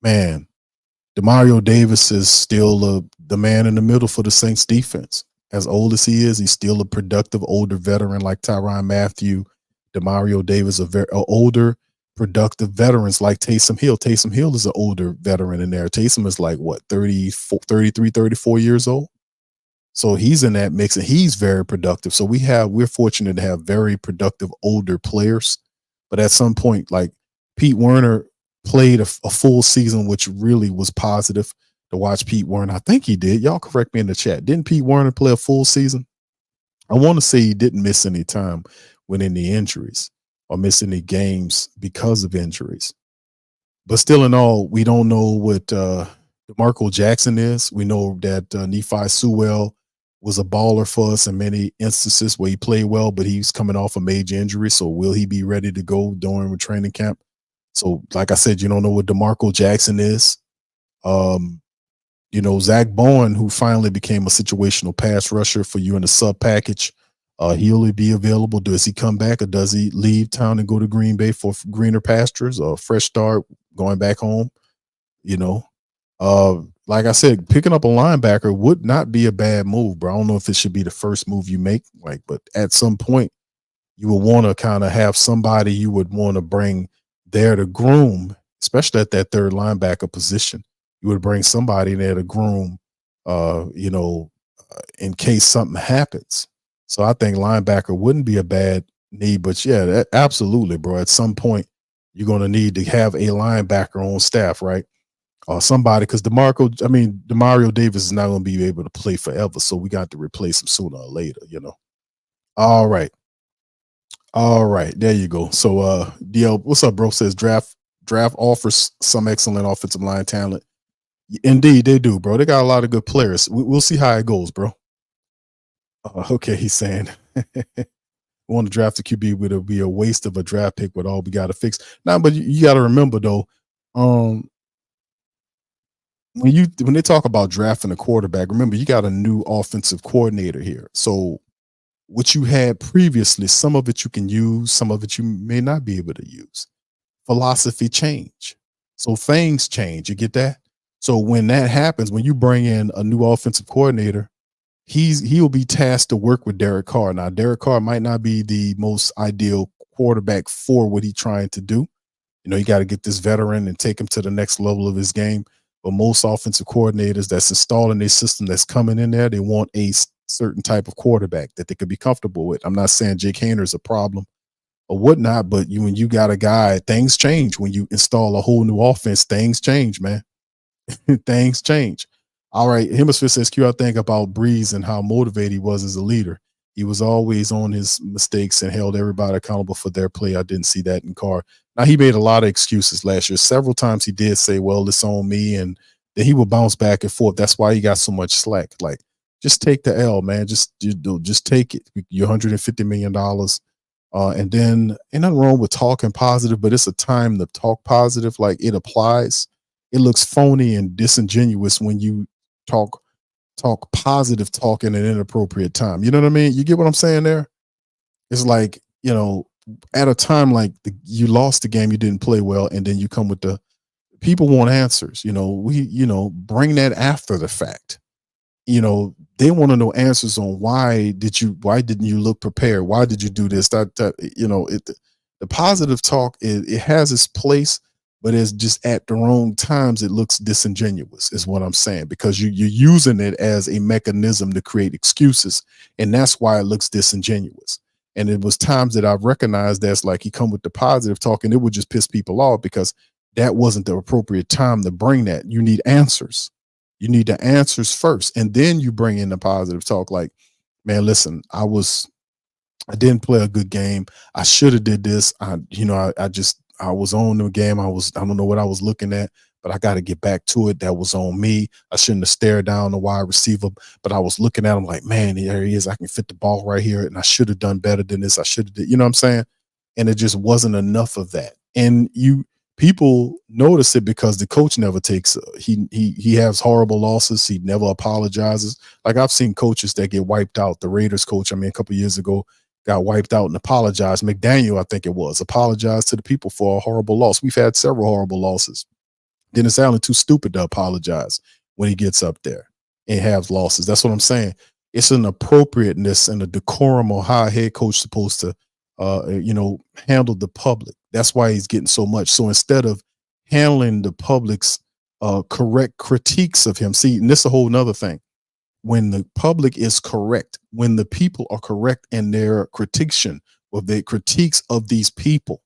man, Demario Davis is still the man in the middle for the Saints defense. As old as he is, he's still a productive older veteran like Tyrann Mathieu. Demario Davis, a very older, productive veterans like Taysom Hill. Taysom Hill is an older veteran in there. Taysom is like, 33, 34 years old? So he's in that mix, and he's very productive. So we're fortunate to have very productive older players. But at some point, like Pete Werner played a full season, which really was positive to watch Pete Werner. I think he did. Y'all correct me in the chat. Didn't Pete Werner play a full season? I want to say he didn't miss any time with any injuries or miss any games because of injuries. But still in all, we don't know what DeMarco Jackson is. We know that Nephi Sewell was a baller for us in many instances where he played well, but he's coming off a major injury. So will he be ready to go during training camp? So like I said, you don't know what DeMarco Jackson is. Zach Bowen, who finally became a situational pass rusher for you in the sub package, he'll be available. Does he come back, or does he leave town and go to Green Bay for greener pastures or a fresh start going back home? Like I said, picking up a linebacker would not be a bad move, bro. I don't know if it should be the first move you make, but at some point you would want to kind of have somebody you would want to bring there to groom, especially at that third linebacker position. You would bring somebody there to groom, in case something happens. So I think linebacker wouldn't be a bad need, but yeah, absolutely, bro. At some point, you're going to need to have a linebacker on staff, right? Or somebody, because Demario Davis is not going to be able to play forever, so we got to replace him sooner or later, All right, there you go. So, DL, what's up, bro? Says draft offers some excellent offensive line talent. Indeed, they do, bro. They got a lot of good players. We'll see how it goes, bro. Okay, he's saying we want to draft a QB would be a waste of a draft pick with all we got to fix. Now, but you got to remember though, when they talk about drafting a quarterback, remember you got a new offensive coordinator here. So what you had previously, some of it you can use, some of it you may not be able to use. Philosophy change, so things change. You get that? So when that happens, when you bring in a new offensive coordinator, he'll be tasked to work with Derek Carr. Now, Derek Carr might not be the most ideal quarterback for what he's trying to do. You got to get this veteran and take him to the next level of his game. But most offensive coordinators that's installing a system that's coming in there, they want a certain type of quarterback that they could be comfortable with. I'm not saying Jake Hayner is a problem. or whatnot. But when you got a guy, things change. When you install a whole new offense, things change, man. Things change. All right. Hemisphere says, Q, I think about Breeze and how motivated he was as a leader. He was always on his mistakes and held everybody accountable for their play. I didn't see that in Carr. Now, he made a lot of excuses last year. Several times he did say, well, it's on me. And then he would bounce back and forth. That's why he got so much slack. Like, just take the L, man. Just take it. You're $150 million. And then ain't nothing wrong with talking positive, but it's a time to talk positive. Like, it applies. It looks phony and disingenuous when you talk positive talk in an inappropriate time. You know what I mean? You get what I'm saying there? It's like, at a time like you lost the game, you didn't play well, and then you come with the people want answers. Bring that after the fact. They want to know answers on why didn't you look prepared? Why did you do this? The positive talk, it has its place, but it's just at the wrong times. It looks disingenuous is what I'm saying, because you're using it as a mechanism to create excuses. And that's why it looks disingenuous. And it was times that I've recognized that's like he come with the positive talk and it would just piss people off because that wasn't the appropriate time to bring that. You need answers. You need the answers first. And then you bring in the positive talk. Like, man, listen, I didn't play a good game. I should have did this. I was on the game. I don't know what I was looking at, but I got to get back to it. That was on me. I shouldn't have stared down the wide receiver, but I was looking at him like, man, there he is. I can fit the ball right here. And I should have done better than this. I should have did, you know what I'm saying? And it just wasn't enough of that. And people notice it because the coach never takes, he has horrible losses. He never apologizes. Like, I've seen coaches that get wiped out. The Raiders coach, a couple of years ago, got wiped out and apologized. McDaniel, I think it was, apologized to the people for a horrible loss. We've had several horrible losses. Dennis Allen too stupid to apologize when he gets up there and has losses. That's what I'm saying. It's an appropriateness and a decorum on how a head coach is supposed to, handle the public. That's why he's getting so much. So instead of handling the public's correct critiques of him, see, and this is a whole nother thing. When the public is correct, when the people are correct in their critiques of these people,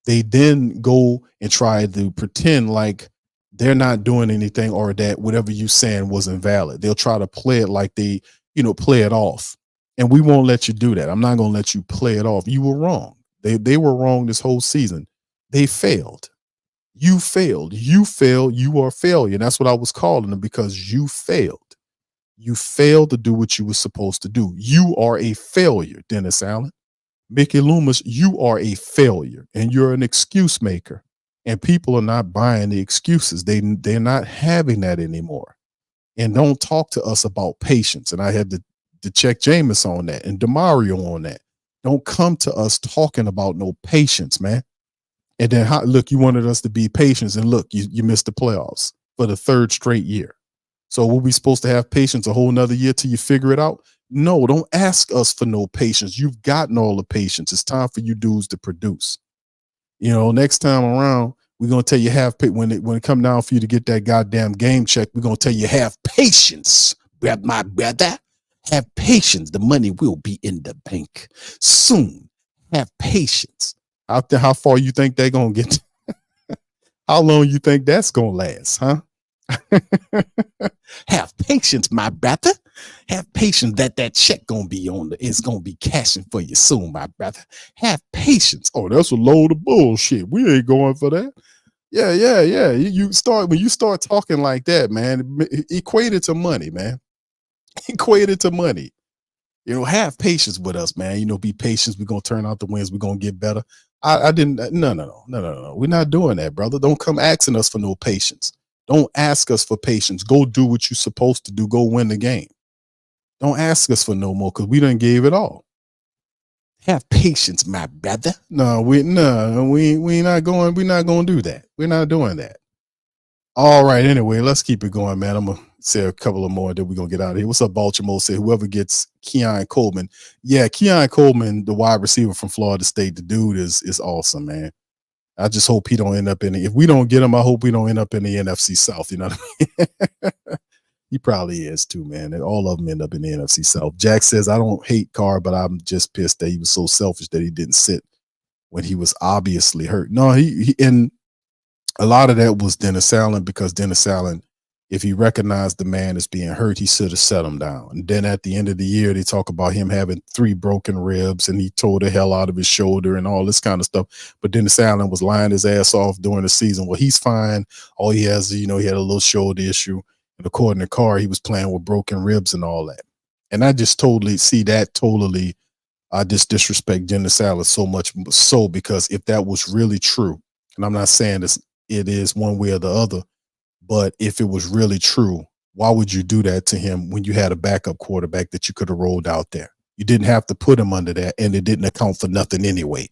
they then go and try to pretend like they're not doing anything or that whatever you saying wasn't valid. They'll try to play it like they, play it off. And we won't let you do that. I'm not going to let you play it off. You were wrong. They were wrong this whole season. They failed. You failed. You failed. You are a failure. That's what I was calling them, because you failed. You failed to do what you were supposed to do. You are a failure, Dennis Allen. Mickey Loomis, you are a failure, and you're an excuse maker. And people are not buying the excuses. They're not having that anymore. And don't talk to us about patience. And I had to check Jameis on that and DeMario on that. Don't come to us talking about no patience, man. And then, look, you wanted us to be patient, and look, you missed the playoffs for the third straight year. So were we supposed to have patience a whole nother year till you figure it out? No, don't ask us for no patience. You've gotten all the patience. It's time for you dudes to produce. Next time around, we're going to tell you when it come down for you to get that goddamn game check, we're going to tell you have patience, my brother. Have patience. The money will be in the bank soon. Have patience. How far you think they're going to get? How long you think that's going to last, huh? Have patience, my brother. Have patience that check gonna be it's gonna be cashing for you soon, my brother. Have patience. Oh, that's a load of bullshit. We ain't going for that. Yeah. When you start talking like that, man, equate it to money, man. Equate it to money. Have patience with us, man. Be patient. We're gonna turn out the wins. We're gonna get better. I didn't. No. We're not doing that, brother. Don't come asking us for no patience. Don't ask us for patience. Go do what you're supposed to do. Go win the game. Don't ask us for no more, because we done gave it all. Have patience, my brother. No, we're not going. We're not going to do that. We're not doing that. All right. Anyway, let's keep it going, man. I'm gonna say a couple of more, then we're gonna get out of here. What's up, Baltimore? Say whoever gets Keon Coleman. Yeah, Keon Coleman, the wide receiver from Florida State. The dude is awesome, man. I just hope he don't end up if we don't get him, I hope we don't end up in the NFC South. You know what I mean? He probably is too, man. And all of them end up in the NFC South. Jack says, I don't hate Carr, but I'm just pissed that he was so selfish that he didn't sit when he was obviously hurt. No, he and a lot of that was Dennis Allen, because Dennis Allen, if he recognized the man as being hurt, he should have set him down. And then at the end of the year, they talk about him having 3 broken ribs and he tore the hell out of his shoulder and all this kind of stuff. But Dennis Allen was lying his ass off during the season. Well, he's fine. All he has, he had a little shoulder issue. And according to Carr, he was playing with broken ribs and all that. And I just totally see that totally. I just disrespect Dennis Allen so much so, because if that was really true, and I'm not saying it is one way or the other, but if it was really true, why would you do that to him when you had a backup quarterback that you could have rolled out there? You didn't have to put him under that, and it didn't account for nothing anyway.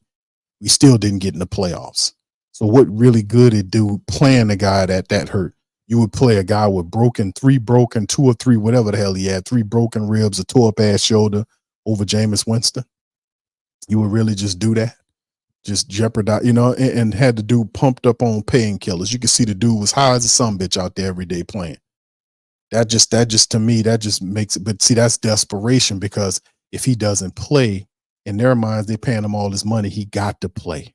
We still didn't get in the playoffs. So what really good it do playing a guy that hurt? You would play a guy with 2 or 3, whatever the hell he had, 3 broken ribs, a tore up ass shoulder over Jameis Winston? You would really just do that? Just jeopardize, and had the dude pumped up on painkillers. You can see the dude was high as a sumbitch out there every day playing. That just to me, that just makes it. But see, that's desperation, because if he doesn't play, in their minds, they're paying him all this money. He got to play.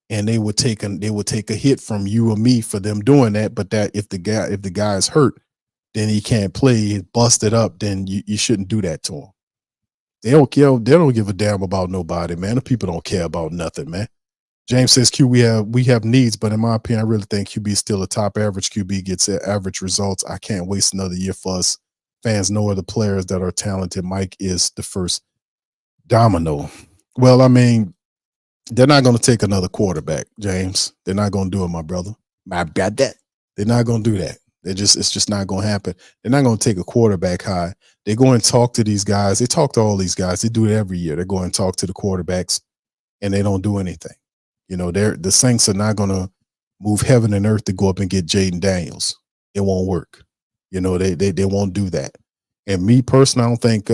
And they would take a hit from you or me for them doing that. But that if the guy is hurt, then he can't play, he's busted up, then you shouldn't do that to him. They don't care. They don't give a damn about nobody, man. The people don't care about nothing, man. James says, Q, we have needs, but in my opinion, I really think QB is still a top average QB, gets average results. I can't waste another year for us. Fans know other players that are talented. Mike is the first domino. Well, I mean, they're not going to take another quarterback, James. They're not going to do it, my brother. My bad. They're not going to do that. It's just not going to happen. They're not going to take a quarterback high. They go and talk to these guys. They talk to all these guys. They do it every year. They go and talk to the quarterbacks, and they don't do anything. The Saints are not going to move heaven and earth to go up and get Jaden Daniels. It won't work. They won't do that. And me personally, I don't think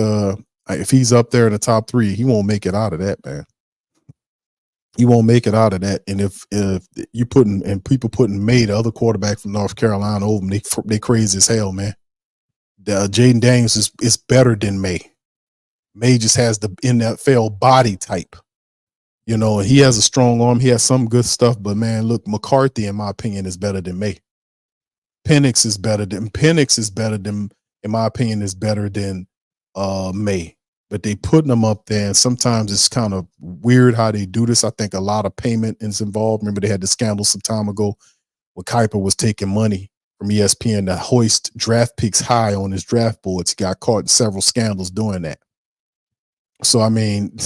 if he's up there in the top 3, he won't make it out of that, man. He won't make it out of that. And if you people putting May, the other quarterback from North Carolina, over him, they crazy as hell, man. Jaden Daniels is better than May. May just has the NFL body type, and he has a strong arm. He has some good stuff, but man, look, McCarthy, in my opinion, is better than May. Penix is better than, in my opinion, is better than May. But they putting them up there, and sometimes it's kind of weird how they do this. I think a lot of payment is involved. Remember, they had the scandal some time ago where Kuiper was taking money from ESPN to hoist draft picks high on his draft boards. He got caught in several scandals doing that. So, I mean,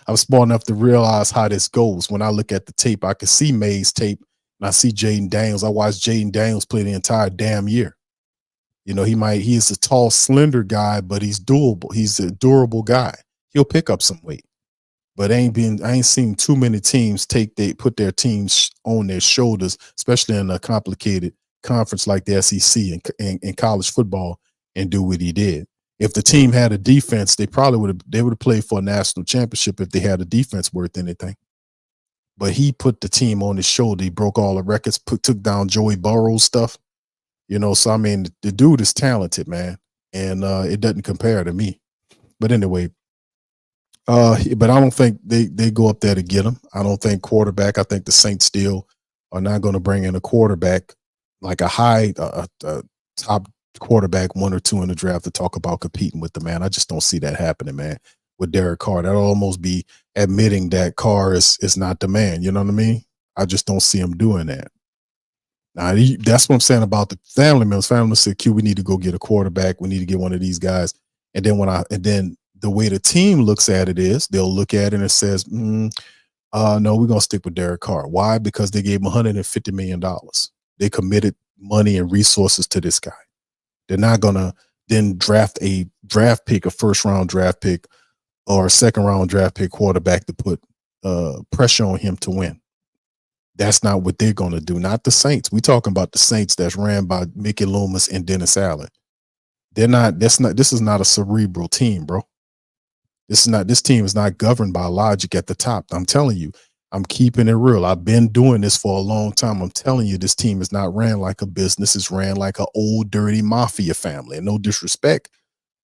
I'm smart enough to realize how this goes. When I look at the tape, I can see May's tape, and I see Jaden Daniels. I watched Jaden Daniels play the entire damn year. He is a tall, slender guy, but he's doable. He's a durable guy. He'll pick up some weight. But I ain't seen too many teams put their teams on their shoulders, especially in a complicated conference like the SEC and in college football, and do what he did. If the team had a defense, they would have played for a national championship if they had a defense worth anything. But he put the team on his shoulder. He broke all the records, took down Joey Burrow's stuff. So I mean, the dude is talented, man, and it doesn't compare to me. But anyway, but I don't think they go up there to get him. I don't think quarterback. I think the Saints still are not going to bring in a quarterback like a top quarterback, 1 or 2 in the draft to talk about competing with the man. I just don't see that happening, man. With Derek Carr, that'll almost be admitting that Carr is not the man. You know what I mean? I just don't see him doing that. Now, that's what I'm saying about the family members. Family said, "Q, we need to go get a quarterback. We need to get one of these guys." And then the way the team looks at it is they'll look at it and it says, "No, we're gonna stick with Derek Carr." Why? Because they gave him $150 million. They committed money and resources to this guy. They're not gonna then draft a first round draft pick or a second round draft pick quarterback to put pressure on him to win. That's not what they're going to do. Not the Saints. We talking about the Saints that's ran by Mickey Loomis and Dennis Allen. This is not a cerebral team, bro. This team is not governed by logic at the top. I'm telling you, I'm keeping it real. I've been doing this for a long time. I'm telling you, this team is not ran like a business. It's ran like an old, dirty mafia family. And no disrespect,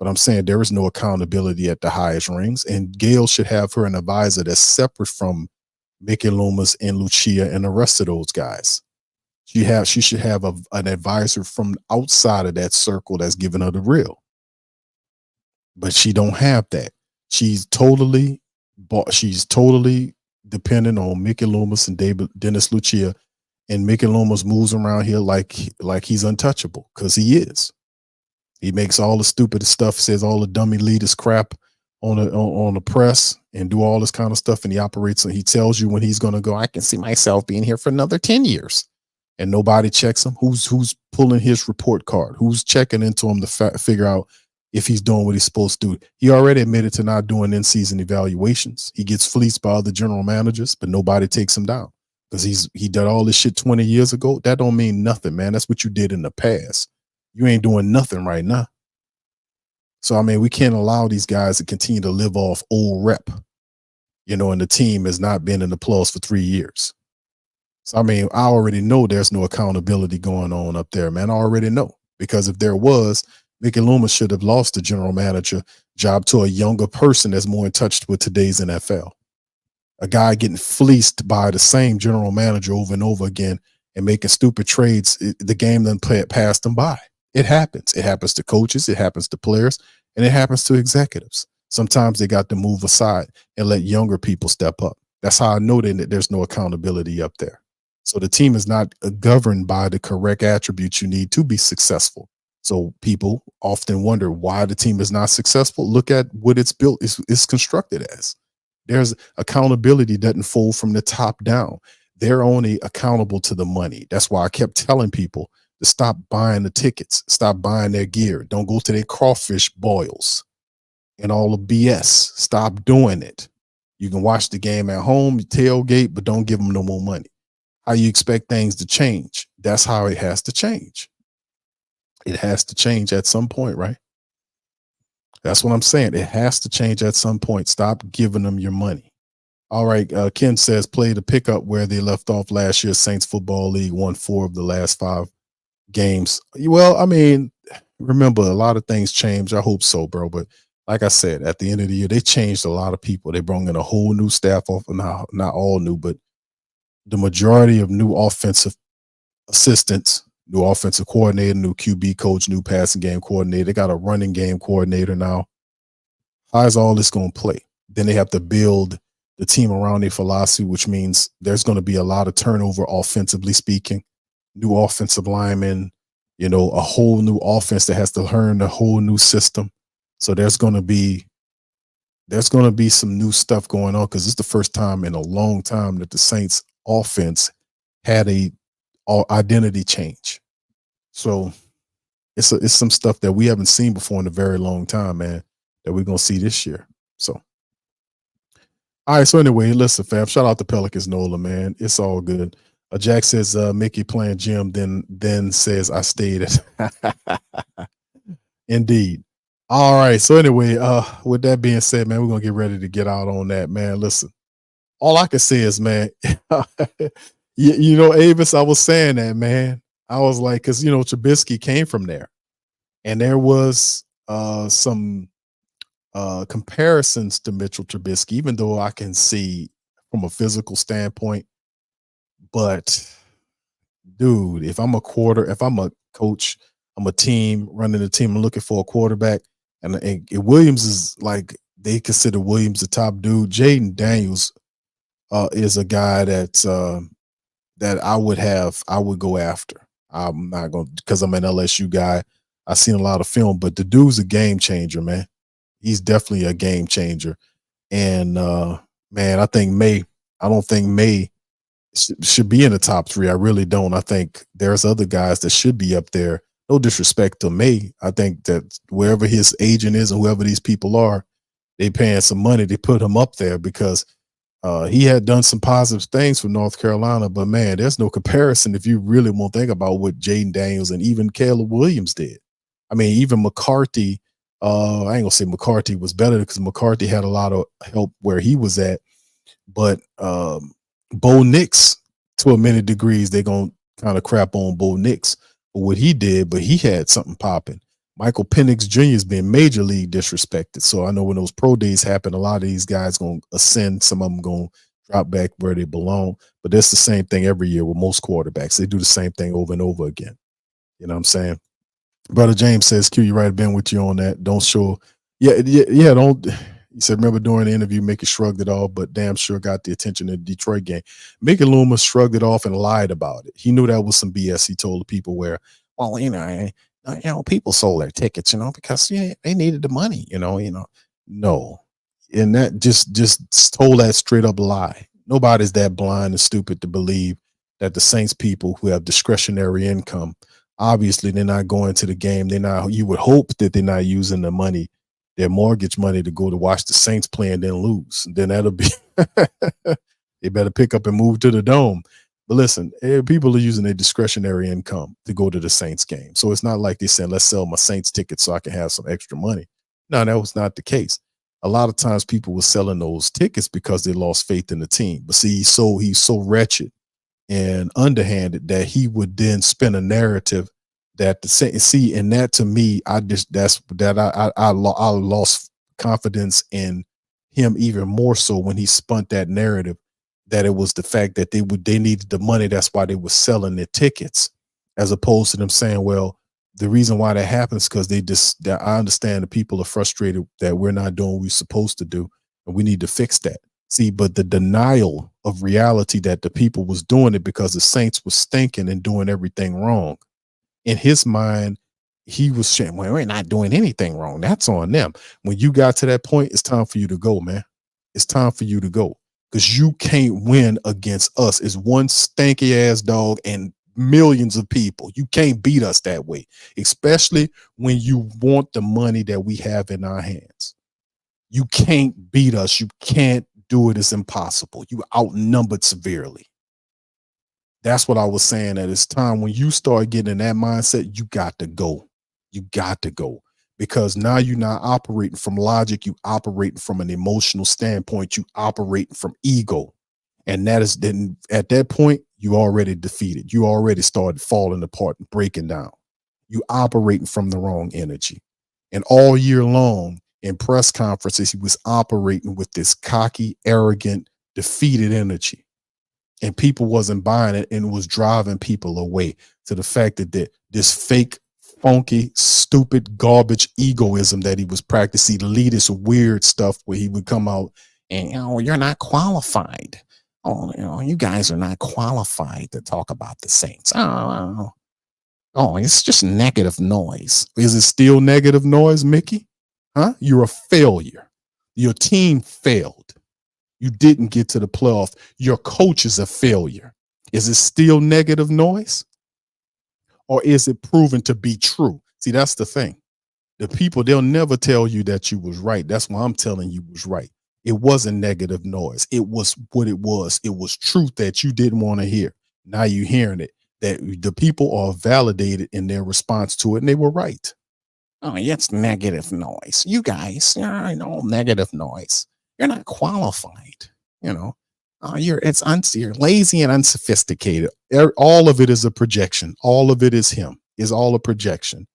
But I'm saying there is no accountability at the highest rings, and Gail should have her an advisor that's separate from Mickey Loomis and Lucia and the rest of those guys. She should have an advisor from outside of that circle that's giving her the real. But she don't have that. She's totally dependent on Mickey Loomis and Dennis Lucia, and Mickey Loomis moves around here like he's untouchable, because he is. He makes all the stupid stuff, says all the dummy leaders crap on the press, and do all this kind of stuff, and he operates and he tells you when he's going to go. I can see myself being here for another 10 years, and nobody checks him. Who's pulling his report card? Who's checking into him to figure out if he's doing what he's supposed to do? He already admitted to not doing in-season evaluations. He gets fleeced by other general managers, but nobody takes him down because he did all this shit 20 years ago. That don't mean nothing, man. That's what you did in the past. You ain't doing nothing right now. So, I mean, we can't allow these guys to continue to live off old rep, and the team has not been in the plus for 3 years. So, I mean, I already know there's no accountability going on up there, man. I already know, because if there was, Mickey Loomis should have lost the general manager job to a younger person that's more in touch with today's NFL. A guy getting fleeced by the same general manager over and over again and making stupid trades, the game then passed them by. It happens. It happens to coaches. It happens to players, and it happens to executives. Sometimes they got to move aside and let younger people step up. That's how I know that there's no accountability up there. So the team is not governed by the correct attributes you need to be successful. So people often wonder why the team is not successful. Look at what it's built, it's constructed as. There's accountability doesn't fold from the top down. They're only accountable to the money. That's why I kept telling people to stop buying the tickets, stop buying their gear. Don't go to their crawfish boils and all the BS. Stop doing it. You can watch the game at home, tailgate, but don't give them no more money. How you expect things to change? That's how it has to change. It has to change at some point, right? That's what I'm saying. It has to change at some point. Stop giving them your money. All right. Ken says, play the pickup where they left off last year. Saints Football League won 4 of the last 5 games. Well, I mean, remember, a lot of things change. I hope so, bro. But like I said, at the end of the year, they changed a lot of people. They brought in a whole new staff off, not all new, but the majority of new offensive assistants, new offensive coordinator, new QB coach, new passing game coordinator. They got a running game coordinator now. How is all this going to play? Then they have to build the team around their philosophy, which means there's going to be a lot of turnover offensively speaking. New offensive linemen, a whole new offense that has to learn a whole new system. So there's going to be some new stuff going on, because it's the first time in a long time that the Saints offense had a identity change. So it's some stuff that we haven't seen before in a very long time, man, that we're going to see this year. So, all right. So anyway, listen, fam, shout out to Pelicans Nola, man. It's all good. Jack says, Mickey playing Jim, then says I stayed at Indeed. All right. So anyway, with that being said, man, we're going to get ready to get out on that, man. Listen, all I can say is, man, Avis, I was saying that, man. I was like, because, Trubisky came from there. And there was some comparisons to Mitchell Trubisky, even though I can see from a physical standpoint. But, dude, if I'm a coach, I'm a team, running a team, I'm looking for a quarterback, and Williams is like, they consider Williams the top dude. Jaden Daniels is a guy that I would go after. I'm not going to, because I'm an LSU guy. I've seen a lot of film, but the dude's a game changer, man. He's definitely a game changer. And man, I don't think May should be in the top 3. I really don't. I think there's other guys that should be up there. No disrespect to May. I think that wherever his agent is and whoever these people are, they paying some money to put him up there, because he had done some positive things for North Carolina. But, man, there's no comparison if you really want to think about what Jaden Daniels and even Caleb Williams did. I mean, even McCarthy, I ain't going to say McCarthy was better, because McCarthy had a lot of help where he was at. But Bo Nix, to a many degrees, they're going to kind of crap on Bo Nix for what he did, but he had something popping. Michael Penix Jr. is being major league disrespected. So I know when those pro days happen, a lot of these guys going to ascend. Some of them going to drop back where they belong. But that's the same thing every year with most quarterbacks. They do the same thing over and over again. You know what I'm saying? Brother James says, Q, you right, been with you on that. Don't show. Yeah, don't. He said, remember during the interview, Mickey shrugged it off, but damn sure got the attention of the Detroit game. Mickey Loomis shrugged it off and lied about it. He knew that was some BS. He told the people where, well, people sold their tickets, because they needed the money, No. And that just told that straight up lie. Nobody's that blind and stupid to believe that the Saints people who have discretionary income, obviously they're not going to the game. You would hope that they're not using the money, their mortgage money, to go to watch the Saints play and then lose. And then that'll be, they better pick up and move to the Dome. But listen, people are using their discretionary income to go to the Saints game. So it's not like they said, let's sell my Saints tickets so I can have some extra money. No, that was not the case. A lot of times people were selling those tickets because they lost faith in the team. But see, he's so wretched and underhanded that he would then spin a narrative that and that to me, I lost confidence in him even more so when he spun that narrative that it was the fact that they needed the money. That's why they were selling their tickets, as opposed to them saying, well, the reason why that happens because that I understand the people are frustrated that we're not doing what we're supposed to do, and we need to fix that. See, but the denial of reality that the people was doing it because the Saints was stinking and doing everything wrong. In his mind, he was saying, well, we're not doing anything wrong. That's on them. When you got to that point, it's time for you to go, man. It's time for you to go because you can't win against us. It's one stanky ass dog and millions of people. You can't beat us that way, especially when you want the money that we have in our hands. You can't beat us. You can't do it. It's impossible. You outnumbered severely. That's what I was saying, that it's time when you start getting in that mindset, you got to go. You got to go, because now you're not operating from logic. You operating from an emotional standpoint. You operating from ego. And that is then at that point, you already defeated. You already started falling apart and breaking down. You operating from the wrong energy. And all year long in press conferences, he was operating with this cocky, arrogant, defeated energy. And people wasn't buying it, and it was driving people away to the fact that this fake, funky, stupid, garbage egoism that he was practicing, elitist, weird stuff where he would come out and, you're not qualified. You guys are not qualified to talk about the Saints. It's just negative noise. Is it still negative noise, Mickey? Huh? You're a failure. Your team failed. You didn't get to the playoff. Your coach is a failure. Is it still negative noise? Or is it proven to be true? See, that's the thing. The people, they'll never tell you that you was right. That's why I'm telling you was right. It wasn't negative noise. It was what it was. It was truth that you didn't want to hear. Now you're hearing it. That the people are validated in their response to it, and they were right. It's negative noise. You guys, negative noise. You're not qualified. You're lazy and unsophisticated. All of it is a projection. All of it is him. Is all a projection.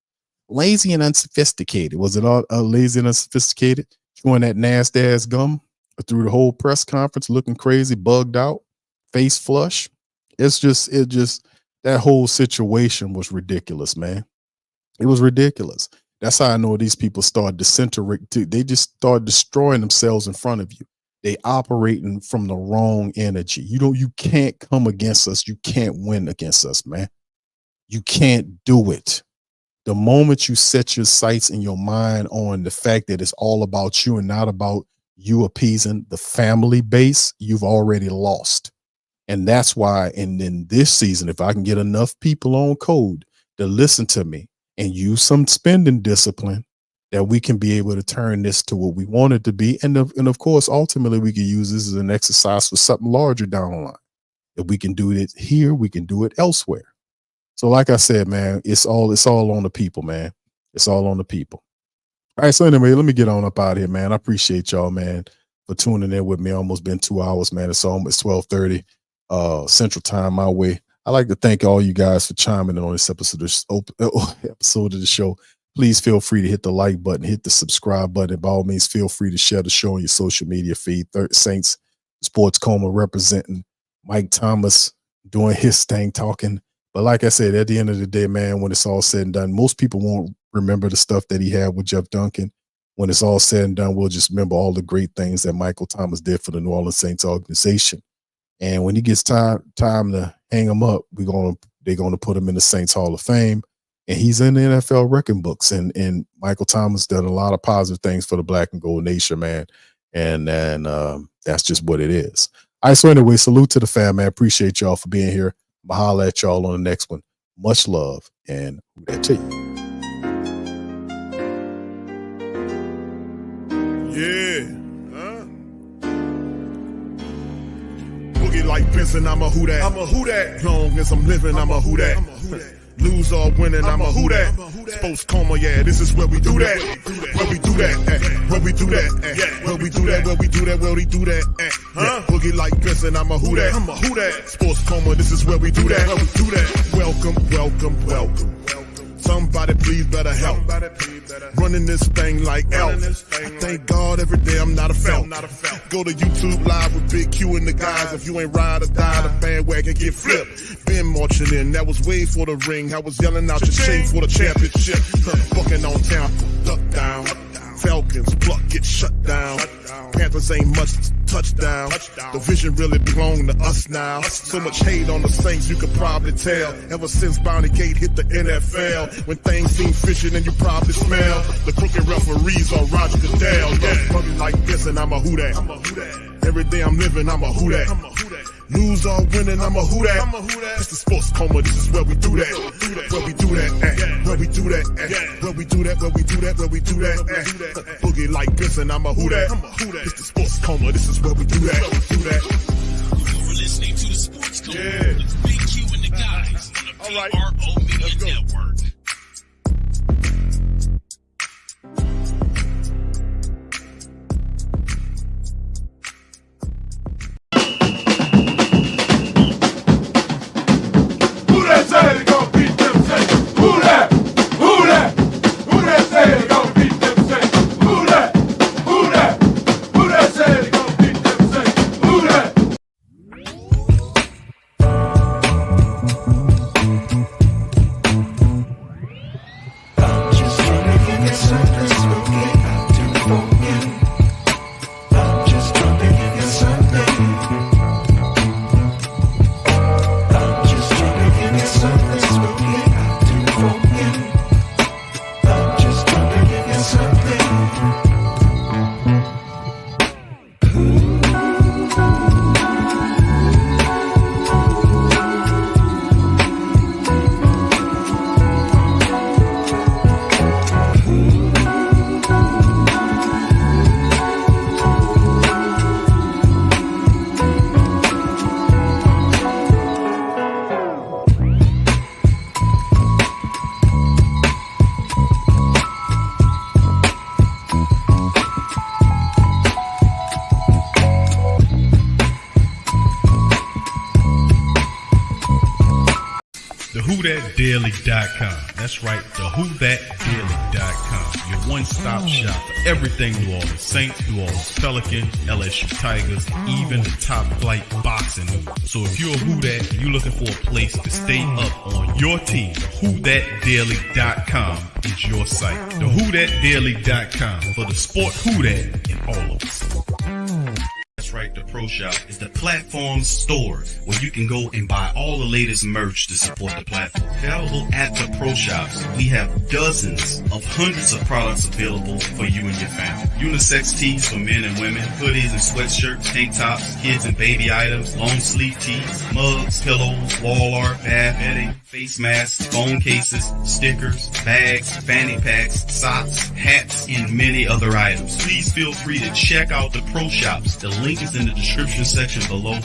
Lazy and unsophisticated. Was it all lazy and unsophisticated? Chewing that nasty ass gum through the whole press conference, looking crazy, bugged out, face flush. It just that whole situation was ridiculous, man. It was ridiculous. That's how I know these people start disintegrating. They just start destroying themselves in front of you. They operating from the wrong energy. You can't come against us. You can't win against us, man. You can't do it. The moment you set your sights in your mind on the fact that it's all about you and not about you appeasing the family base, you've already lost. And that's why in this season, if I can get enough people on code to listen to me and use some spending discipline, that we can be able to turn this to what we want it to be. And of course, ultimately, we can use this as an exercise for something larger down the line. If we can do it here, we can do it elsewhere. So like I said, man, it's all on the people, man. It's all on the people. All right, so anyway, let me get on up out of here, man. I appreciate y'all, man, for tuning in with me. Almost been 2 hours, man. It's almost 12:30 Central Time my way. I'd like to thank all you guys for chiming in on this episode of the show. please feel free to hit the like button, hit the subscribe button. By all means, feel free to share the show on your social media feed. Saints Sports Coma representing Mike Thomas doing his thing, talking. But like I said, at the end of the day, man, when it's all said and done, most people won't remember the stuff that he had with Jeff Duncan. When it's all said and done, we'll just remember all the great things that Michael Thomas did for the New Orleans Saints organization. And when he gets time to hang him up, they're gonna put him in the Saints Hall of Fame, and he's in the NFL record books. And Michael Thomas did a lot of positive things for the Black and Gold Nation, man. And that's just what it is. All right, so anyway, salute to the fam, man. Appreciate y'all for being here. I'll holler at y'all on the next one. Much love, and who that to you. Yeah. Boogie like Benson, I'm a who that. I'm a who that. Long as I'm living, I'm a who that. Lose or winning, I'm a who that. Sports Coma, yeah, this is where we do that. Where we do that, where we do that, where we do that, where we do that, where we do that. Boogie like Benson, I'm a who that. I'm a who that. Sports Coma, this is where we do that. Where we do that. Welcome, welcome, welcome. Somebody please better help. Running this thing like Elf. I thank God every day I'm not a felt. Go to YouTube Live with Big Q and the guys. If you ain't ride or die, the bandwagon get flipped. Been marching in, that was way for the ring. I was yelling out your shade for the championship. Bucking on town, duck down. Falcons, pluck, get shut down. Panthers ain't much touchdown. The vision really belong to us now. So much hate on the Saints, you could probably tell. Ever since Bounty Gate hit the NFL, when things seem fishy and you probably smell the crooked referees on Roger Goodell. Yeah, running like this and I'm a who that. Every day I'm living, I'm a who that. Lose or winning, I'm a who that. It's the Sports Coma, this is where we do that. Where we do that, where we do that, where we do that, where we do that, where we do that. Boogie like this and I'm a who that. It's the Sports Coma, this is where we do that. You're listening to the Sports Coma with Big Q and the guys on the PRO Media Network. WhoThatDaily.com. That's right, WhoThatDaily.com. Your one-stop shop for everything New Orleans Saints, New Orleans Pelicans, LSU Tigers, even the top flight boxing news. So if you're a Who That and you're looking for a place to stay up on your team, WhoThatDaily.com is your site. The WhoThatDaily.com for the sport Who That in all of us. That's right, the Pro Shop is the platform store where you can go and buy all the latest merch to support the platform. Available at the Pro Shops, we have dozens of hundreds of products available for you and your family. Unisex tees for men and women, hoodies and sweatshirts, tank tops, kids and baby items, long sleeve tees, mugs, pillows, wall art, bath bedding, face masks, phone cases, stickers, bags, fanny packs, socks, hats, and many other items. Please feel free to check out the Pro Shops. The link is in the description section below.